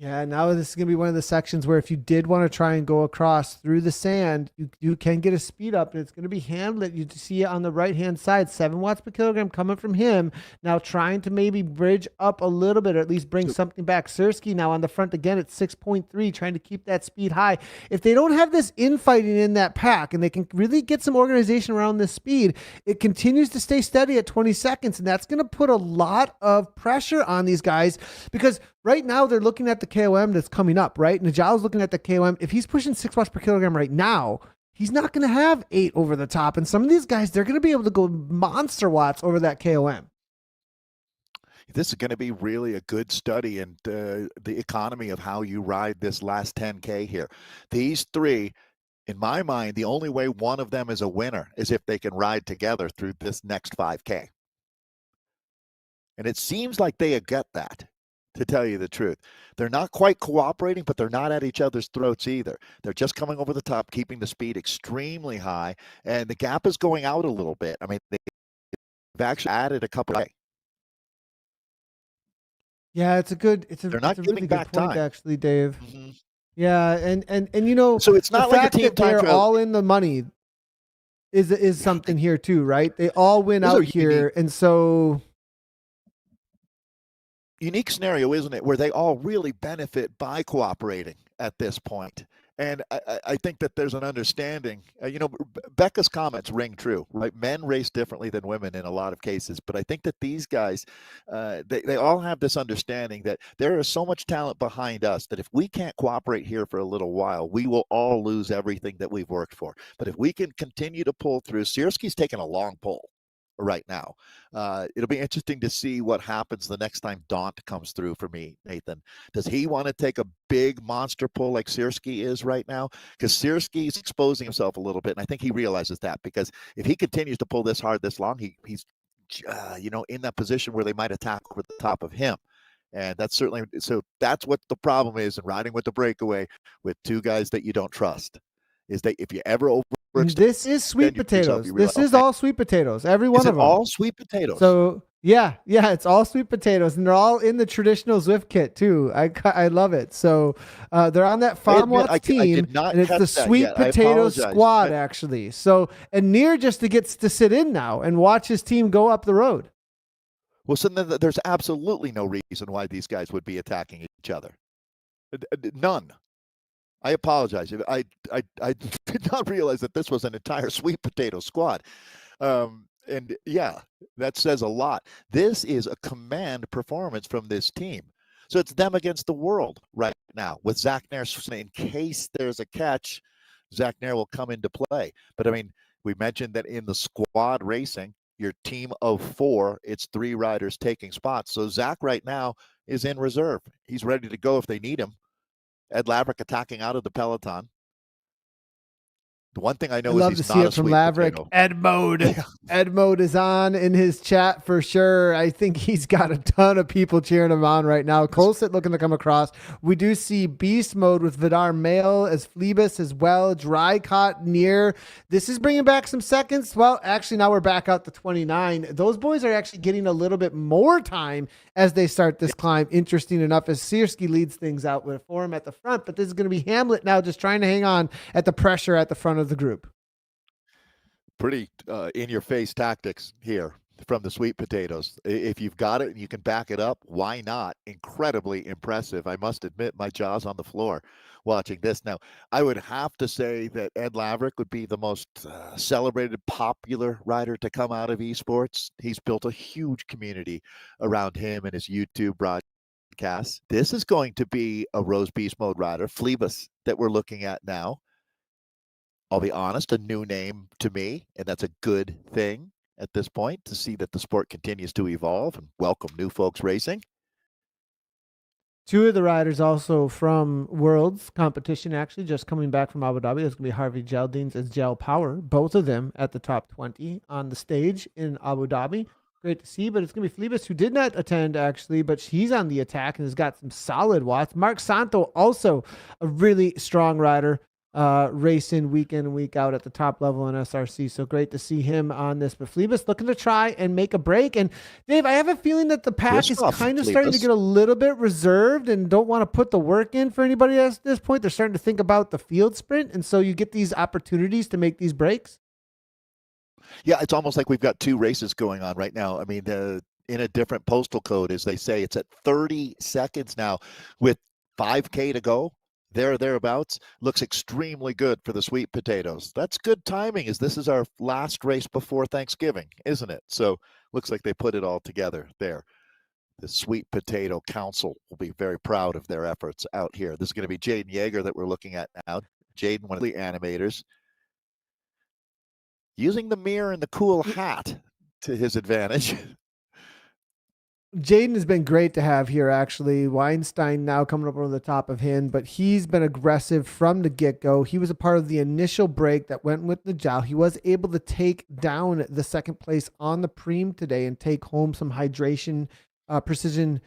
Yeah, now this is going to be one of the sections where if you did want to try and go across through the sand, you can get a speed up. And it's going to be Hamlet. You see it on the right-hand side, 7 watts per kilogram coming from him. Now trying to maybe bridge up a little bit or at least bring something back. Sersky now on the front again at 6.3, trying to keep that speed high. If they don't have this infighting in that pack and they can really get some organization around this speed, it continues to stay steady at 20 seconds. And that's going to put a lot of pressure on these guys because right now they're looking at the KOM that's coming up, right? Najal's looking at the KOM. If he's pushing 6 watts per kilogram right now, he's not going to have 8 over the top. And some of these guys, they're going to be able to go monster watts over that KOM. This is going to be really a good study in the economy of how you ride this last 10K here. These 3, in my mind, the only way one of them is a winner is if they can ride together through this next 5K. And it seems like they get that. To tell you the truth, they're not quite cooperating, but they're not at each other's throats either. They're just coming over the top, keeping the speed extremely high, and the gap is going out a little bit. I mean, they've actually added a couple. Yeah, it's a really good point, time. Actually, Dave. Mm-hmm. Yeah, and so it's not the like fact a team that they're all in the money is something here too, right? They all win out here, and so. Unique scenario, isn't it, where they all really benefit by cooperating at this point. And I think that there's an understanding, Becca's comments ring true, right? Men race differently than women in a lot of cases, but I think that these guys, they all have this understanding that there is so much talent behind us that if we can't cooperate here for a little while, we will all lose everything that we've worked for. But if we can continue to pull through, Siersky's taking a long pull right now. It'll be interesting to see what happens the next time Daunt comes through for me, Nathan. Does he want to take a big monster pull like Siersky is right now? Because Siersky's exposing himself a little bit, and I think he realizes that because if he continues to pull this hard this long, he's in that position where they might attack over the top of him. And that's certainly so. That's what the problem is in riding with the breakaway with 2 guys that you don't trust. Is that if you ever this is sweet potatoes. This is all sweet potatoes. Every one of them. All sweet potatoes. So yeah, it's all sweet potatoes, and they're all in the traditional Zwift kit too. I love it. So they're on that Farm Watts team, and it's the sweet potato squad actually. So and Near just gets to sit in now and watch his team go up the road. Well, so there's absolutely no reason why these guys would be attacking each other. None. I apologize. I did not realize that this was an entire sweet potato squad. And yeah, that says a lot. This is a command performance from this team. So it's them against the world right now with Zach Nair. In case there's a catch, Zach Nair will come into play. But I mean, we mentioned that in the squad racing, your team of 4, it's 3 riders taking spots. So Zach right now is in reserve. He's ready to go if they need him. Ed Laverick attacking out of the peloton. The one thing I I know is love to he's see not it a from sweet Laverick. potato. Ed Mode. Ed Mode is on in his chat for sure. I think he's got a ton of people cheering him on right now. Colset looking to come across. We do see Beast Mode with Vidar Mail as Phlebas as well. Dry Caught near. This is bringing back some seconds. Well, actually, now we're back out to 29. Those boys are actually getting a little bit more time as they start this climb. Interesting enough, as Sierski leads things out with Forum at the front, but this is going to be Hamlet now just trying to hang on at the pressure at the front of the group. Pretty in-your-face tactics here from the sweet potatoes. If you've got it and you can back it up, why not? Incredibly impressive. I must admit, my jaw's on the floor watching this. Now, I would have to say that Ed Laverick would be the most celebrated, popular rider to come out of esports. He's built a huge community around him and his YouTube broadcasts. This is going to be a Rose Beast Mode rider, Phlebas, that we're looking at now. I'll be honest, a new name to me, and that's a good thing at this point to see that the sport continues to evolve and welcome new folks racing. Two of the riders also from Worlds competition, actually, just coming back from Abu Dhabi. There's going to be Harvey Geldings and Gel Power, both of them at the top 20 on the stage in Abu Dhabi. Great to see, but it's going to be Phlebas, who did not attend, actually, but he's on the attack and has got some solid watts. Mark Santo, also a really strong rider, racing week in and week out at the top level in SRC. So great to see him on this. But Phlebas looking to try and make a break. And Dave, I have a feeling that the pack is kind of starting to get a little bit reserved and don't want to put the work in for anybody else at this point. They're starting to think about the field sprint. And so you get these opportunities to make these breaks. Yeah, it's almost like we've got two races going on right now. I mean, in a different postal code, as they say, it's at 30 seconds now with 5K to go. Thereabouts. Looks extremely good for the sweet potatoes. That's good timing, as this is our last race before Thanksgiving, isn't it? So looks like they put it all together there. The Sweet Potato Council will be very proud of their efforts out here. This is going to be Jaden Yeager that we're looking at now. Jaden, one of the animators, using the mirror and the cool hat to his advantage. Jaden has been great to have here, actually. Weinstein now coming up over the top of him, but he's been aggressive from the get-go. He was a part of the initial break that went with Najal. He was able to take down the second place on the preem today and take home some hydration, precision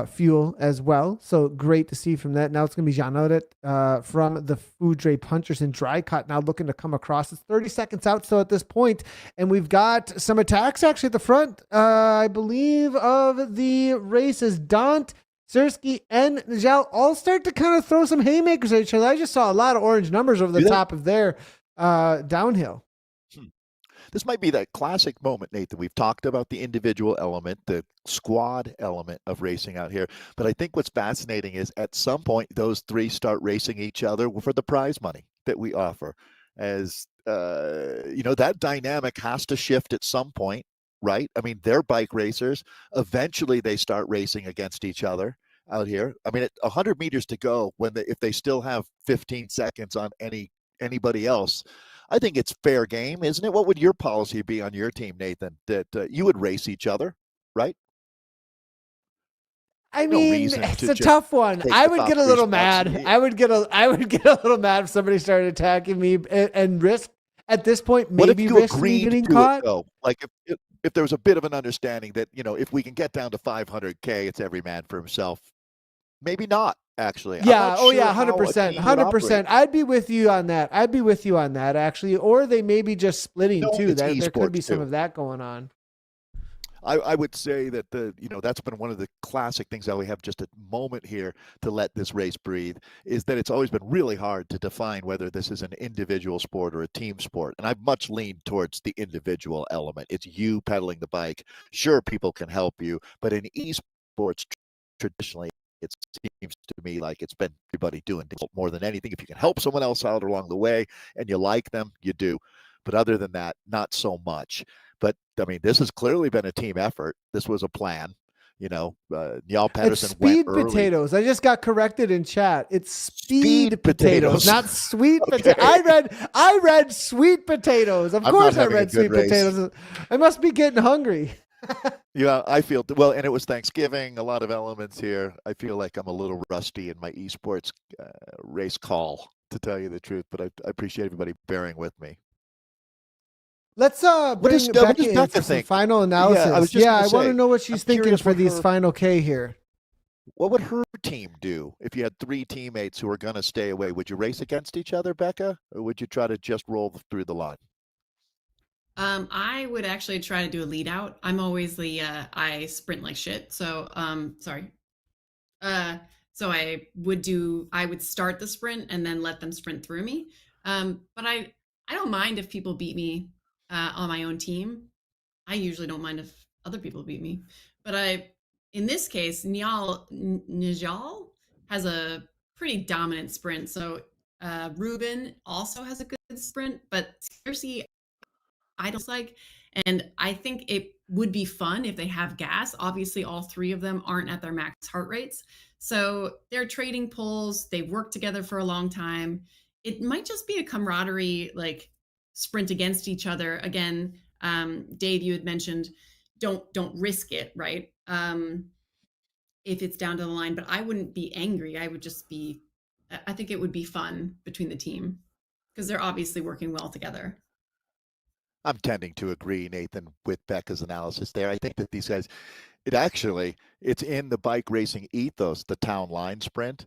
fuel as well. So great to see from that. Now it's going to be Jean Audet from the Food Dre Punchers and Dry Cut now looking to come across. It's 30 seconds out still at this point, and we've got some attacks actually at the front, I believe, of the race as Dant, Sierski, and Najal all start to kind of throw some haymakers at each other. I just saw a lot of orange numbers over the top of their downhill. This might be that classic moment, Nathan. We've talked about the individual element, the squad element of racing out here. But I think what's fascinating is at some point, those three start racing each other for the prize money that we offer. As, that dynamic has to shift at some point, right? I mean, they're bike racers. Eventually, they start racing against each other out here. I mean, at 100 meters to go, if they still have 15 seconds on anybody else, I think it's fair game, isn't it? What would your policy be on your team, Nathan? That you would race each other, right? I mean, it's a tough one. I would get a little mad. I would get a little mad if somebody started attacking me and risk at this point maybe risk me getting caught. Like if there was a bit of an understanding that, if we can get down to 500K, it's every man for himself. Maybe not. Actually, yeah. Oh, yeah. 100%. 100%. I'd be with you on that. Actually. Or they may be just splitting too. There could be some of that going on. I would say that that's been one of the classic things that we have just a moment here to let this race breathe, is that it's always been really hard to define whether this is an individual sport or a team sport. And I've much leaned towards the individual element. It's you pedaling the bike. Sure, people can help you, but in esports, traditionally, it seems to me like it's been everybody doing more than anything. If you can help someone else out along the way and you like them, you do. But other than that, not so much. But I mean, this has clearly been a team effort. This was a plan. Njal Pedersen speed went potatoes. Early. I just got corrected in chat. It's speed potatoes, not sweet potatoes. I read sweet potatoes. Of course I read sweet potatoes. I must be getting hungry. Yeah, I feel well, and it was Thanksgiving. A lot of elements here. I feel like I'm a little rusty in my esports race call to tell you the truth, but I appreciate everybody bearing with me. Let's bring What does Becca in Becca for some think? final analysis. I was just gonna I want to say, know what I'm she's thinking curious for what these her final K here. what would her team do if you had three teammates who were going to stay away? Would you race against each other, Becca, or would you try to just roll through the line? I would actually try to do a lead out. I'm always I sprint like shit. So, sorry. So I would start the sprint and then let them sprint through me. But I don't mind if people beat me on my own team. I usually don't mind if other people beat me. But in this case, Nijal has a pretty dominant sprint. So Ruben also has a good sprint, but Cersei I don't like. And I think it would be fun if they have gas. Obviously, all three of them aren't at their max heart rates. So they're trading pulls. They've worked together for a long time. It might just be a camaraderie, like sprint against each other. Again, Dave, you had mentioned don't risk it, right? If it's down to the line, but I wouldn't be angry. I would just be, I think it would be fun between the team because they're obviously working well together. I'm tending to agree, Nathan, with Becca's analysis there. I think that these guys, it's in the bike racing ethos, the town line sprint,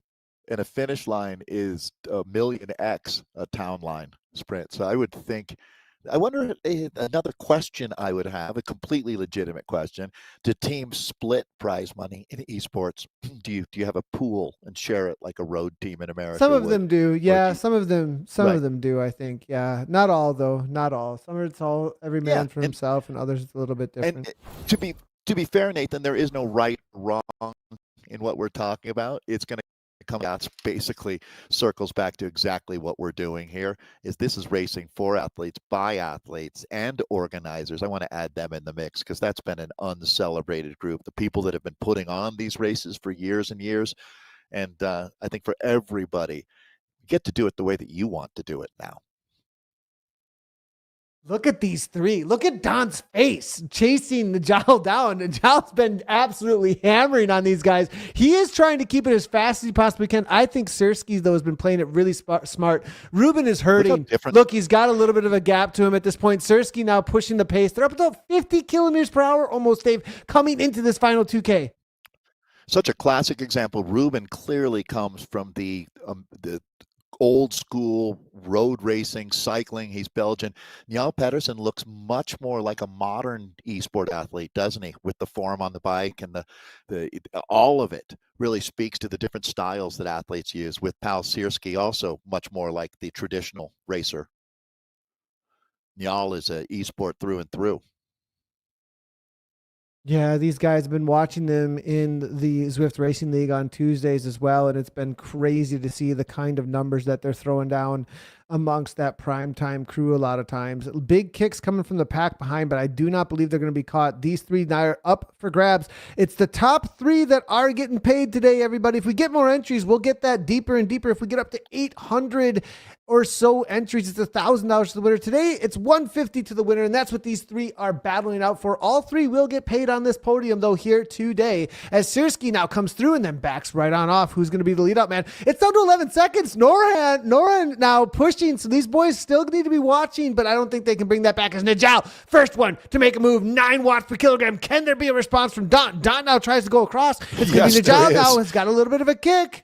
and a finish line is a million X a town line sprint. So I wonder, another question I would have, a completely legitimate question: do teams split prize money in esports? Do you have a pool and share it like a road team in America Some of would? them do, yeah. you- Some of them do. I think, yeah. Not all though. Not all. Some it's all every Yeah, man for himself, and others it's a little bit different. and to be fair, Nathan, there is no right or wrong in what we're talking about. It's going to come out basically circles back to exactly what we're doing here. This is racing for athletes, by athletes, and organizers. I want to add them in the mix because that's been an uncelebrated group. The people that have been putting on these races for years and years, and I think for everybody, you get to do it the way that you want to do it now. Look at these three. Look at Don's face chasing Najal down. Najal's been absolutely hammering on these guys. He is trying to keep it as fast as he possibly can. I think Sersky, though, has been playing it really smart. Ruben is hurting. Look, he's got a little bit of a gap to him at this point. Sersky now pushing the pace. They're up about 50 kilometers per hour almost, Dave, coming into this final 2K. Such a classic example. Ruben clearly comes from the old school road racing, cycling. He's Belgian. Njal Pedersen looks much more like a modern esport athlete, doesn't he? With the form on the bike and the all of it really speaks to the different styles that athletes use. With Pal Siersky also much more like the traditional racer. Njal is a esport through and through. Yeah, these guys have been watching them in the Zwift Racing League on Tuesdays as well, and it's been crazy to see the kind of numbers that they're throwing down amongst that primetime crew a lot of times. Big kicks coming from the pack behind, but I do not believe they're going to be caught. These three now are up for grabs. It's the top three that are getting paid today, everybody. If we get more entries, we'll get that deeper and deeper. If we get up to 800 or so entries, it's $1,000 to the winner. Today, it's $150 to the winner, and that's what these three are battling out for. All three will get paid on this podium, though, here today, as Siersky now comes through and then backs right on off. Who's going to be the lead up, man? It's down to 11 seconds. Noran now pushing, so these boys still need to be watching, but I don't think they can bring that back as Najal, first one to make a move, 9 watts per kilogram. Can there be a response from Don? Don now tries to go across. It's going to be Najal now, has got a little bit of a kick.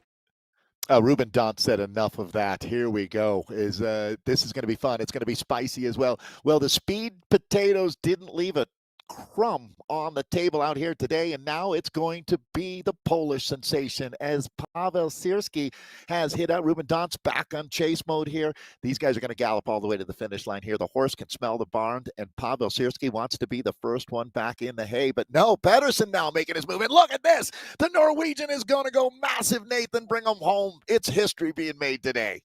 Ruben Dont said enough of that. Here we go. This is going to be fun. It's going to be spicy as well. Well, the speed potatoes didn't leave a crumb on the table out here today, and now it's going to be the Polish sensation as Paweł Siersky has hit out. Ruben Dont's back on chase mode here. These guys are going to gallop all the way to the finish line here. The horse can smell the barn, and Paweł Siersky wants to be the first one back in the hay, but no, Pedersen now making his move, and look at this. The Norwegian is going to go massive, Nathan. Bring him home. It's history being made today.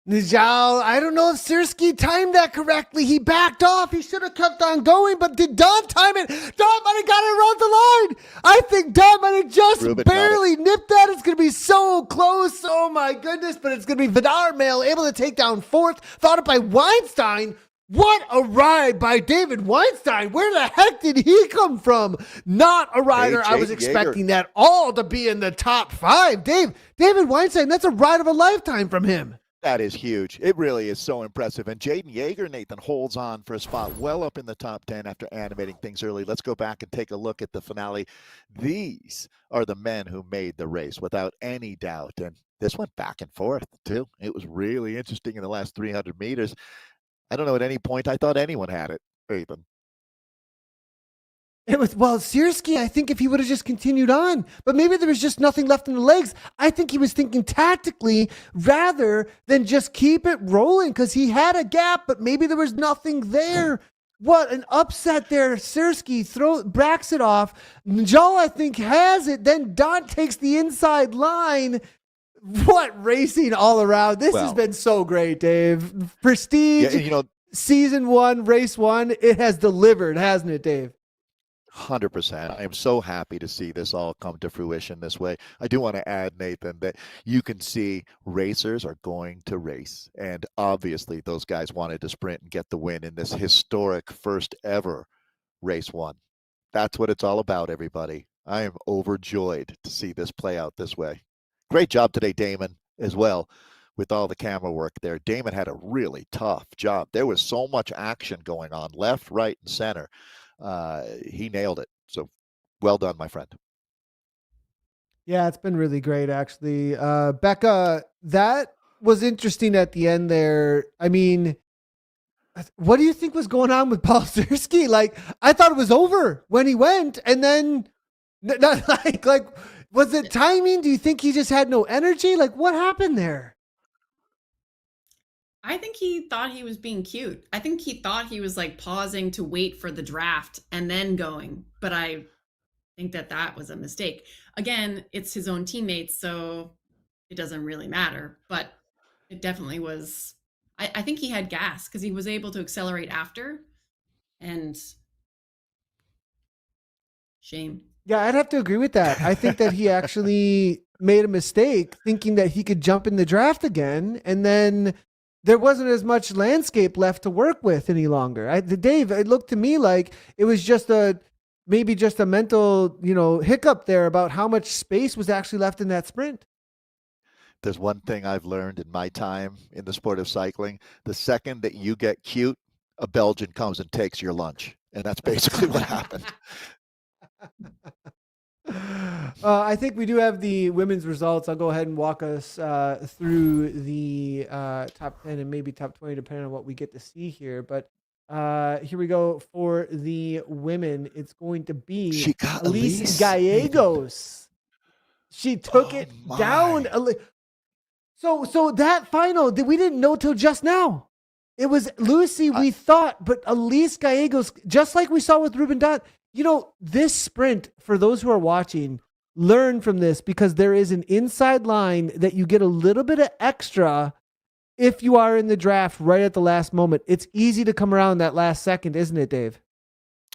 Najal, I don't know if Siersky timed that correctly. He backed off. He should have kept on going, but did Don time it? Don might have got it around the line. I think Don might have just barely nipped that. It's going to be so close. Oh, my goodness. But it's going to be Vidar Mail able to take down fourth. Thought it by Weinstein. What a ride by David Weinstein. Where the heck did he come from? Not a rider I was Jaden Yeager. expecting that all to be in the top 5. David Weinstein, that's a ride of a lifetime from him. That is huge. It really is so impressive. And Jaden Yeager, Nathan, holds on for a spot well up in the top 10 after animating things early. Let's go back and take a look at the finale. These are the men who made the race without any doubt. And this went back and forth, too. It was really interesting in the last 300 meters. I don't know at any point I thought anyone had it, Nathan. It was, well, Sierski, I think if he would have just continued on, but maybe there was just nothing left in the legs. I think he was thinking tactically rather than just keep it rolling because he had a gap, but maybe there was nothing there. What an upset there. Sierski backs it off. Njal, I think, has it. Then Dot takes the inside line. What racing all around. This has been so great, Dave. Prestige, season 1, race 1, it has delivered, hasn't it, Dave? 100%. I am so happy to see this all come to fruition this way. I do want to add, Nathan, that you can see racers are going to race. And obviously, those guys wanted to sprint and get the win in this historic first ever race 1. That's what it's all about, everybody. I am overjoyed to see this play out this way. Great job today, Damon, as well, with all the camera work there. Damon had a really tough job. There was so much action going on, left, right, and center. He nailed it. So well done, my friend. Yeah, it's been really great, actually. Becca, that was interesting at the end there. I mean, what do you think was going on with Paul Sierski? Like, I thought it was over when he went, and then like, was it timing? Do you think he just had no energy? Like, what happened there? I think he thought he was being cute. I think he thought he was like pausing to wait for the draft and then going. But I think that was a mistake. Again, it's his own teammates, so it doesn't really matter. But it definitely was. I think he had gas because he was able to accelerate after. And shame. Yeah, I'd have to agree with that. I think that he actually made a mistake thinking that he could jump in the draft again, and then there wasn't as much landscape left to work with any longer. Dave, it looked to me like it was just maybe just a mental, hiccup there about how much space was actually left in that sprint. There's one thing I've learned in my time in the sport of cycling. The second that you get cute, a Belgian comes and takes your lunch. And that's basically what happened. I think we do have the women's results. I'll go ahead and walk us through the top 10 and maybe top 20, depending on what we get to see here. But here we go for the women. It's going to be Elise Gallegos. She took it down. So that final, we didn't know till just now. It was Lucy, we thought, but Elise Gallegos, just like we saw with Ruben Dott, this sprint, for those who are watching, learn from this because there is an inside line that you get a little bit of extra if you are in the draft right at the last moment. It's easy to come around that last second, isn't it, Dave?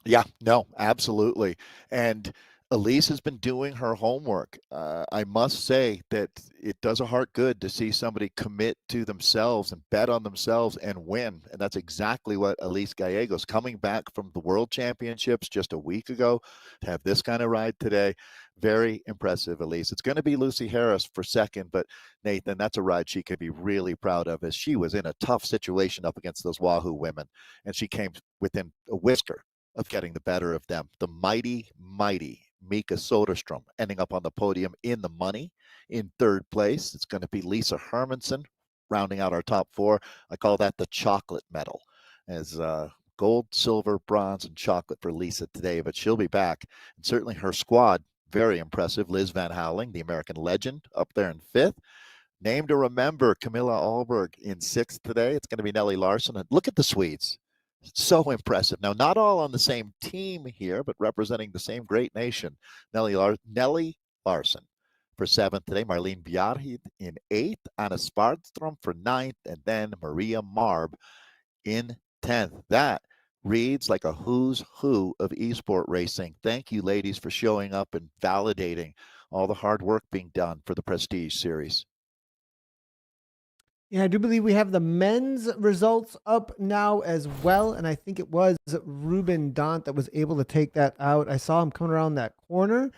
Yeah, no, absolutely. And Elise has been doing her homework. I must say that it does a heart good to see somebody commit to themselves and bet on themselves and win. And that's exactly what Elise Gallegos, coming back from the World Championships just a week ago, to have this kind of ride today. Very impressive, Elise. It's going to be Lucy Harris for second, but Nathan, that's a ride she can be really proud of, as she was in a tough situation up against those Wahoo women, and she came within a whisker of getting the better of them. The mighty Mika Soderstrom ending up on the podium in the money in third place. It's going to be Lisa Hermanson rounding out our top 4. I call that the chocolate medal, as gold, silver, bronze, and chocolate for Lisa today, but she'll be back. And certainly her squad, very impressive. Liz Van Houweling, the American legend, up there in 5th. Name to remember, Camilla Ahlberg in 6th today. It's going to be Nelly Larson. And look at the Swedes. So impressive. Now, not all on the same team here, but representing the same great nation. Nelly Larson for 7th today. Marlene Bjarhid in 8th. Anna Spardstrom for 9th. And then Maria Marb in 10th. That reads like a who's who of esport racing. Thank you, ladies, for showing up and validating all the hard work being done for the Prestige Series. Yeah, I do believe we have the men's results up now as well. And I think it was Ruben Dant that was able to take that out. I saw him coming around that corner.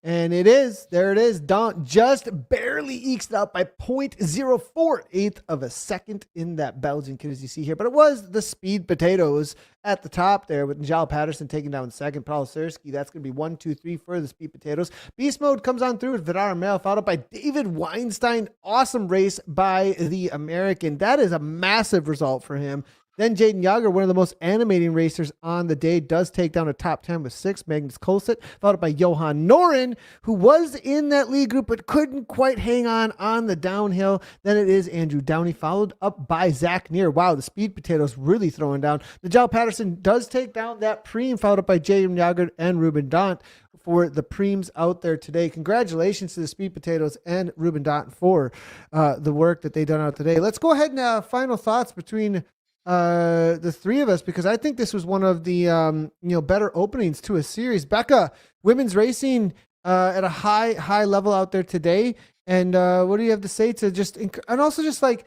And there it is. Dant just barely ekes it out by 0.048 of a second in that Belgian kid, as you see here. But it was the Speed Potatoes at the top there with Njal Patterson taking down second. Paul Sersky, that's going to be 1, 2, 3 for the Speed Potatoes. Beast Mode comes on through with Vidar Mel, followed up by David Weinstein. Awesome race by the American. That is a massive result for him. Then Jaden Yager, one of the most animating racers on the day, does take down a top 10 with 6. Magnus Kolset, followed by Johan Noren, who was in that lead group but couldn't quite hang on the downhill. Then it is Andrew Downey, followed up by Zach Neer. Wow, the Speed Potatoes really throwing down. Najal Patterson does take down that preem, followed up by Jaden Yager and Ruben Dant for the preems out there today. Congratulations to the Speed Potatoes and Ruben Dant for the work that they done out today. Let's go ahead and final thoughts between the three of us, because I think this was one of the better openings to a series. Becca, women's racing at a high level out there today, and what do you have to say to just and also just like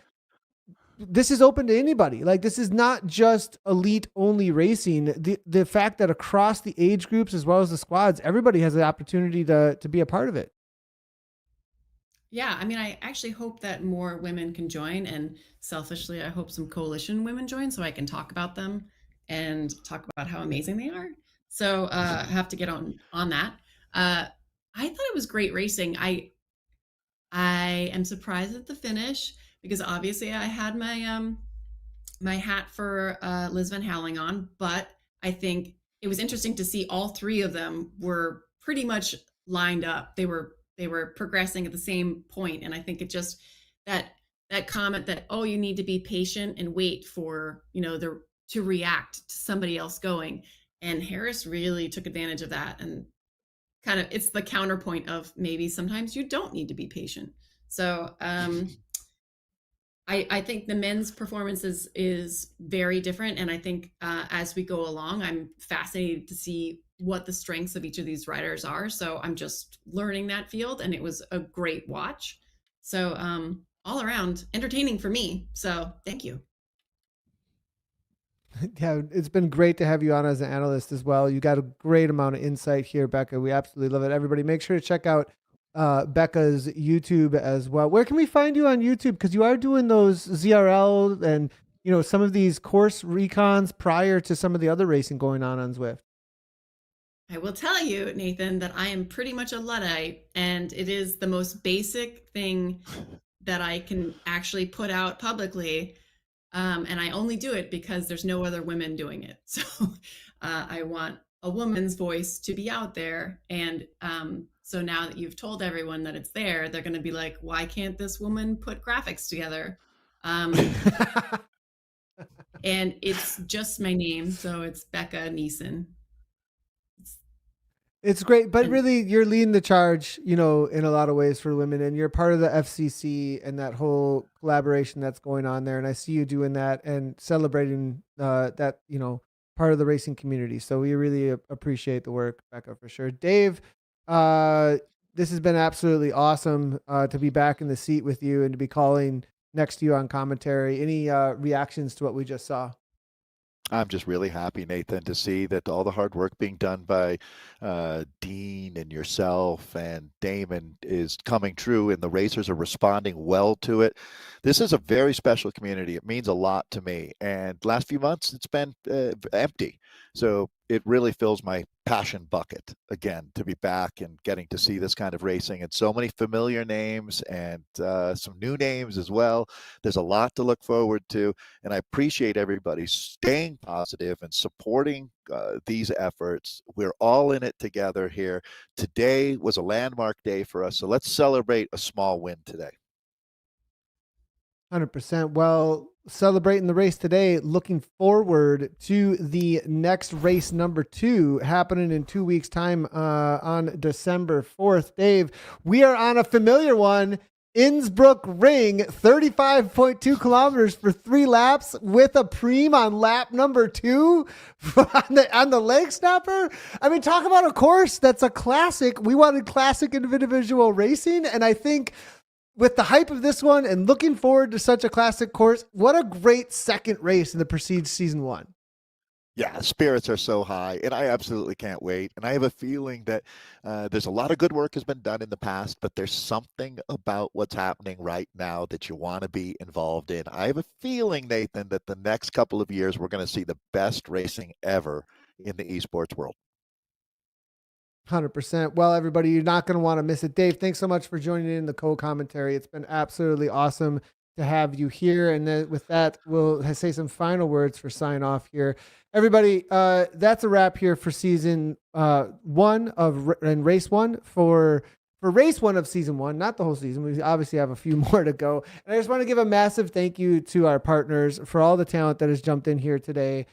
this is open to anybody. Like, this is not just elite only racing. The fact that across the age groups as well as the squads, everybody has the opportunity to be a part of it. Yeah, I mean, I actually hope that more women can join, and selfishly, I hope some coalition women join so I can talk about them and talk about how amazing they are. So I have to get on that. I thought it was great racing. I am surprised at the finish because obviously I had my my hat for Liz Van Houweling on, but I think it was interesting to see all three of them were pretty much lined up. They were progressing at the same point, and I think it just that comment that, oh, you need to be patient and wait for to react to somebody else going, and Harris really took advantage of that, and kind of it's the counterpoint of maybe sometimes you don't need to be patient. So I think the men's performance is very different, and I think as we go along, I'm fascinated to see what the strengths of each of these riders are. So I'm just learning that field, and it was a great watch. So all around entertaining for me. So thank you. Yeah, it's been great to have you on as an analyst as well. You got a great amount of insight here, Becca. We absolutely love it. Everybody, make sure to check out Becca's YouTube as well. Where can we find you on YouTube? Because you are doing those ZRL and some of these course recons prior to some of the other racing going on Zwift. I will tell you, Nathan, that I am pretty much a Luddite, and it is the most basic thing that I can actually put out publicly. And I only do it because there's no other women doing it. So I want a woman's voice to be out there. And so now that you've told everyone that it's there, they're going to be like, why can't this woman put graphics together? And it's just my name. So it's Becca Neeson. It's great, but really you're leading the charge, in a lot of ways for women, and you're part of the FCC and that whole collaboration that's going on there. And I see you doing that and celebrating that, part of the racing community. So we really appreciate the work, Becca, for sure. Dave, this has been absolutely awesome to be back in the seat with you and to be calling next to you on commentary. Any reactions to what we just saw? I'm just really happy, Nathan, to see that all the hard work being done by Dean and yourself and Damon is coming true, and the racers are responding well to it. This is a very special community. It means a lot to me. And last few months, it's been empty. So it really fills my passion bucket again to be back and getting to see this kind of racing, and so many familiar names and some new names as well. There's a lot to look forward to, and I appreciate everybody staying positive and supporting these efforts. We're all in it together here. Today was a landmark day for us, so let's celebrate a small win today. 100%. Well, celebrating the race today, looking forward to the next race number 2 happening in 2 weeks time on December 4th. Dave, we are on a familiar one, Innsbruck Ring, 35.2 kilometers for 3 laps with a preem on lap number 2 on the leg snapper. I mean, talk about a course that's a classic. We wanted classic individual racing, and I think with the hype of this one and looking forward to such a classic course, what a great second race in the Prestige Season 1. Yeah, spirits are so high, and I absolutely can't wait. And I have a feeling that there's a lot of good work has been done in the past, but there's something about what's happening right now that you want to be involved in. I have a feeling, Nathan, that the next couple of years we're going to see the best racing ever in the esports world. 100%. Well, everybody, you're not going to want to miss it. Dave, thanks so much for joining in the co-commentary. It's been absolutely awesome to have you here. And then with that, we'll say some final words for sign off here. Everybody, that's a wrap here for season 1 and race 1 for race 1 of season 1, not the whole season. We obviously have a few more to go. And I just want to give a massive thank you to our partners for all the talent that has jumped in here today.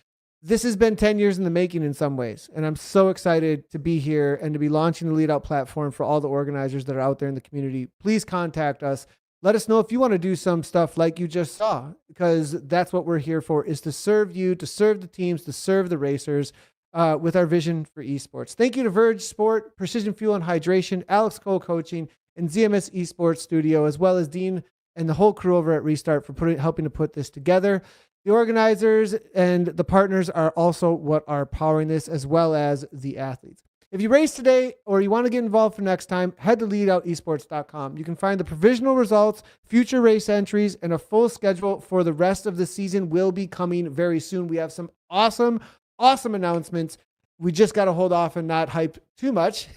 This has been 10 years in the making in some ways, and I'm so excited to be here and to be launching the Lead Out platform for all the organizers that are out there in the community. Please contact us. Let us know if you want to do some stuff like you just saw, because that's what we're here for, is to serve you, to serve the teams, to serve the racers with our vision for esports. Thank you to Verge Sport, Precision Fuel and Hydration, Alex Cole Coaching, and ZMS Esports Studio, as well as Dean and the whole crew over at Restart for helping to put this together. The organizers and the partners are also what are powering this, as well as the athletes. If you race today or you want to get involved for next time, head to leadoutesports.com. You can find the provisional results, future race entries, and a full schedule for the rest of the season will be coming very soon. We have some awesome announcements. We just got to hold off and not hype too much,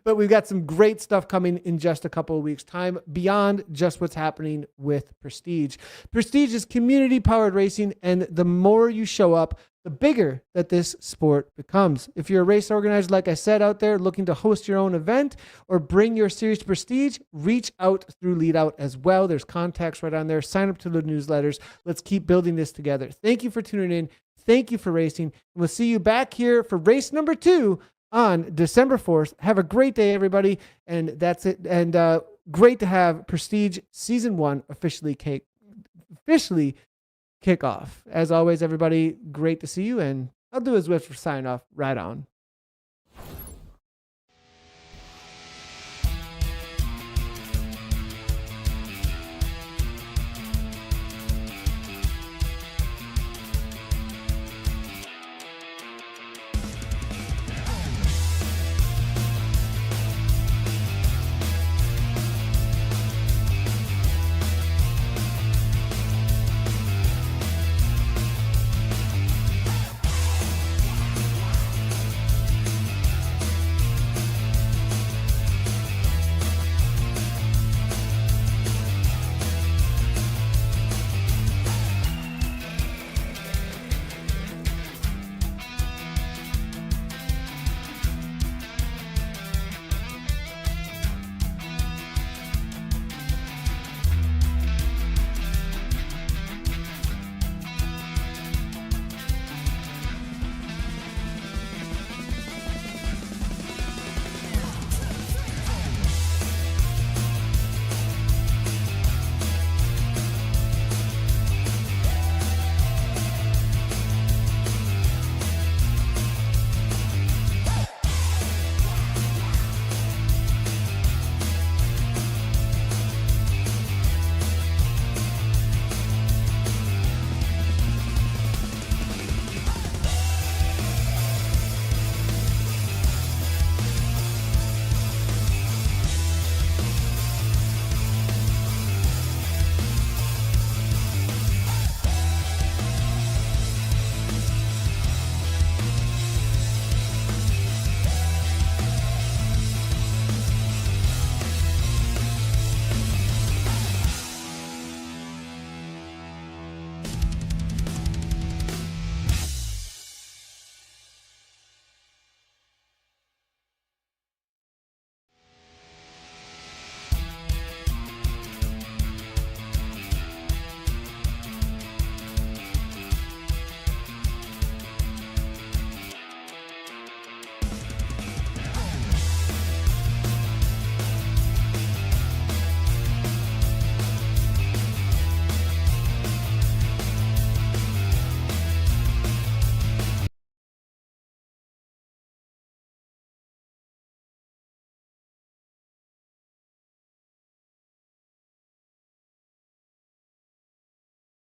but we've got some great stuff coming in just a couple of weeks' time beyond just what's happening with Prestige. Prestige is community-powered racing, and the more you show up, the bigger that this sport becomes. If you're a race organizer, like I said, out there looking to host your own event or bring your series to Prestige, reach out through Lead Out as well. There's contacts right on there. Sign up to the newsletters. Let's keep building this together. Thank you for tuning in. Thank you for racing. We'll see you back here for race number 2 on December 4th. Have a great day, everybody. And that's it. And great to have Prestige Season 1 officially kick off. As always, everybody, great to see you. And I'll do a Zwift for sign off right on.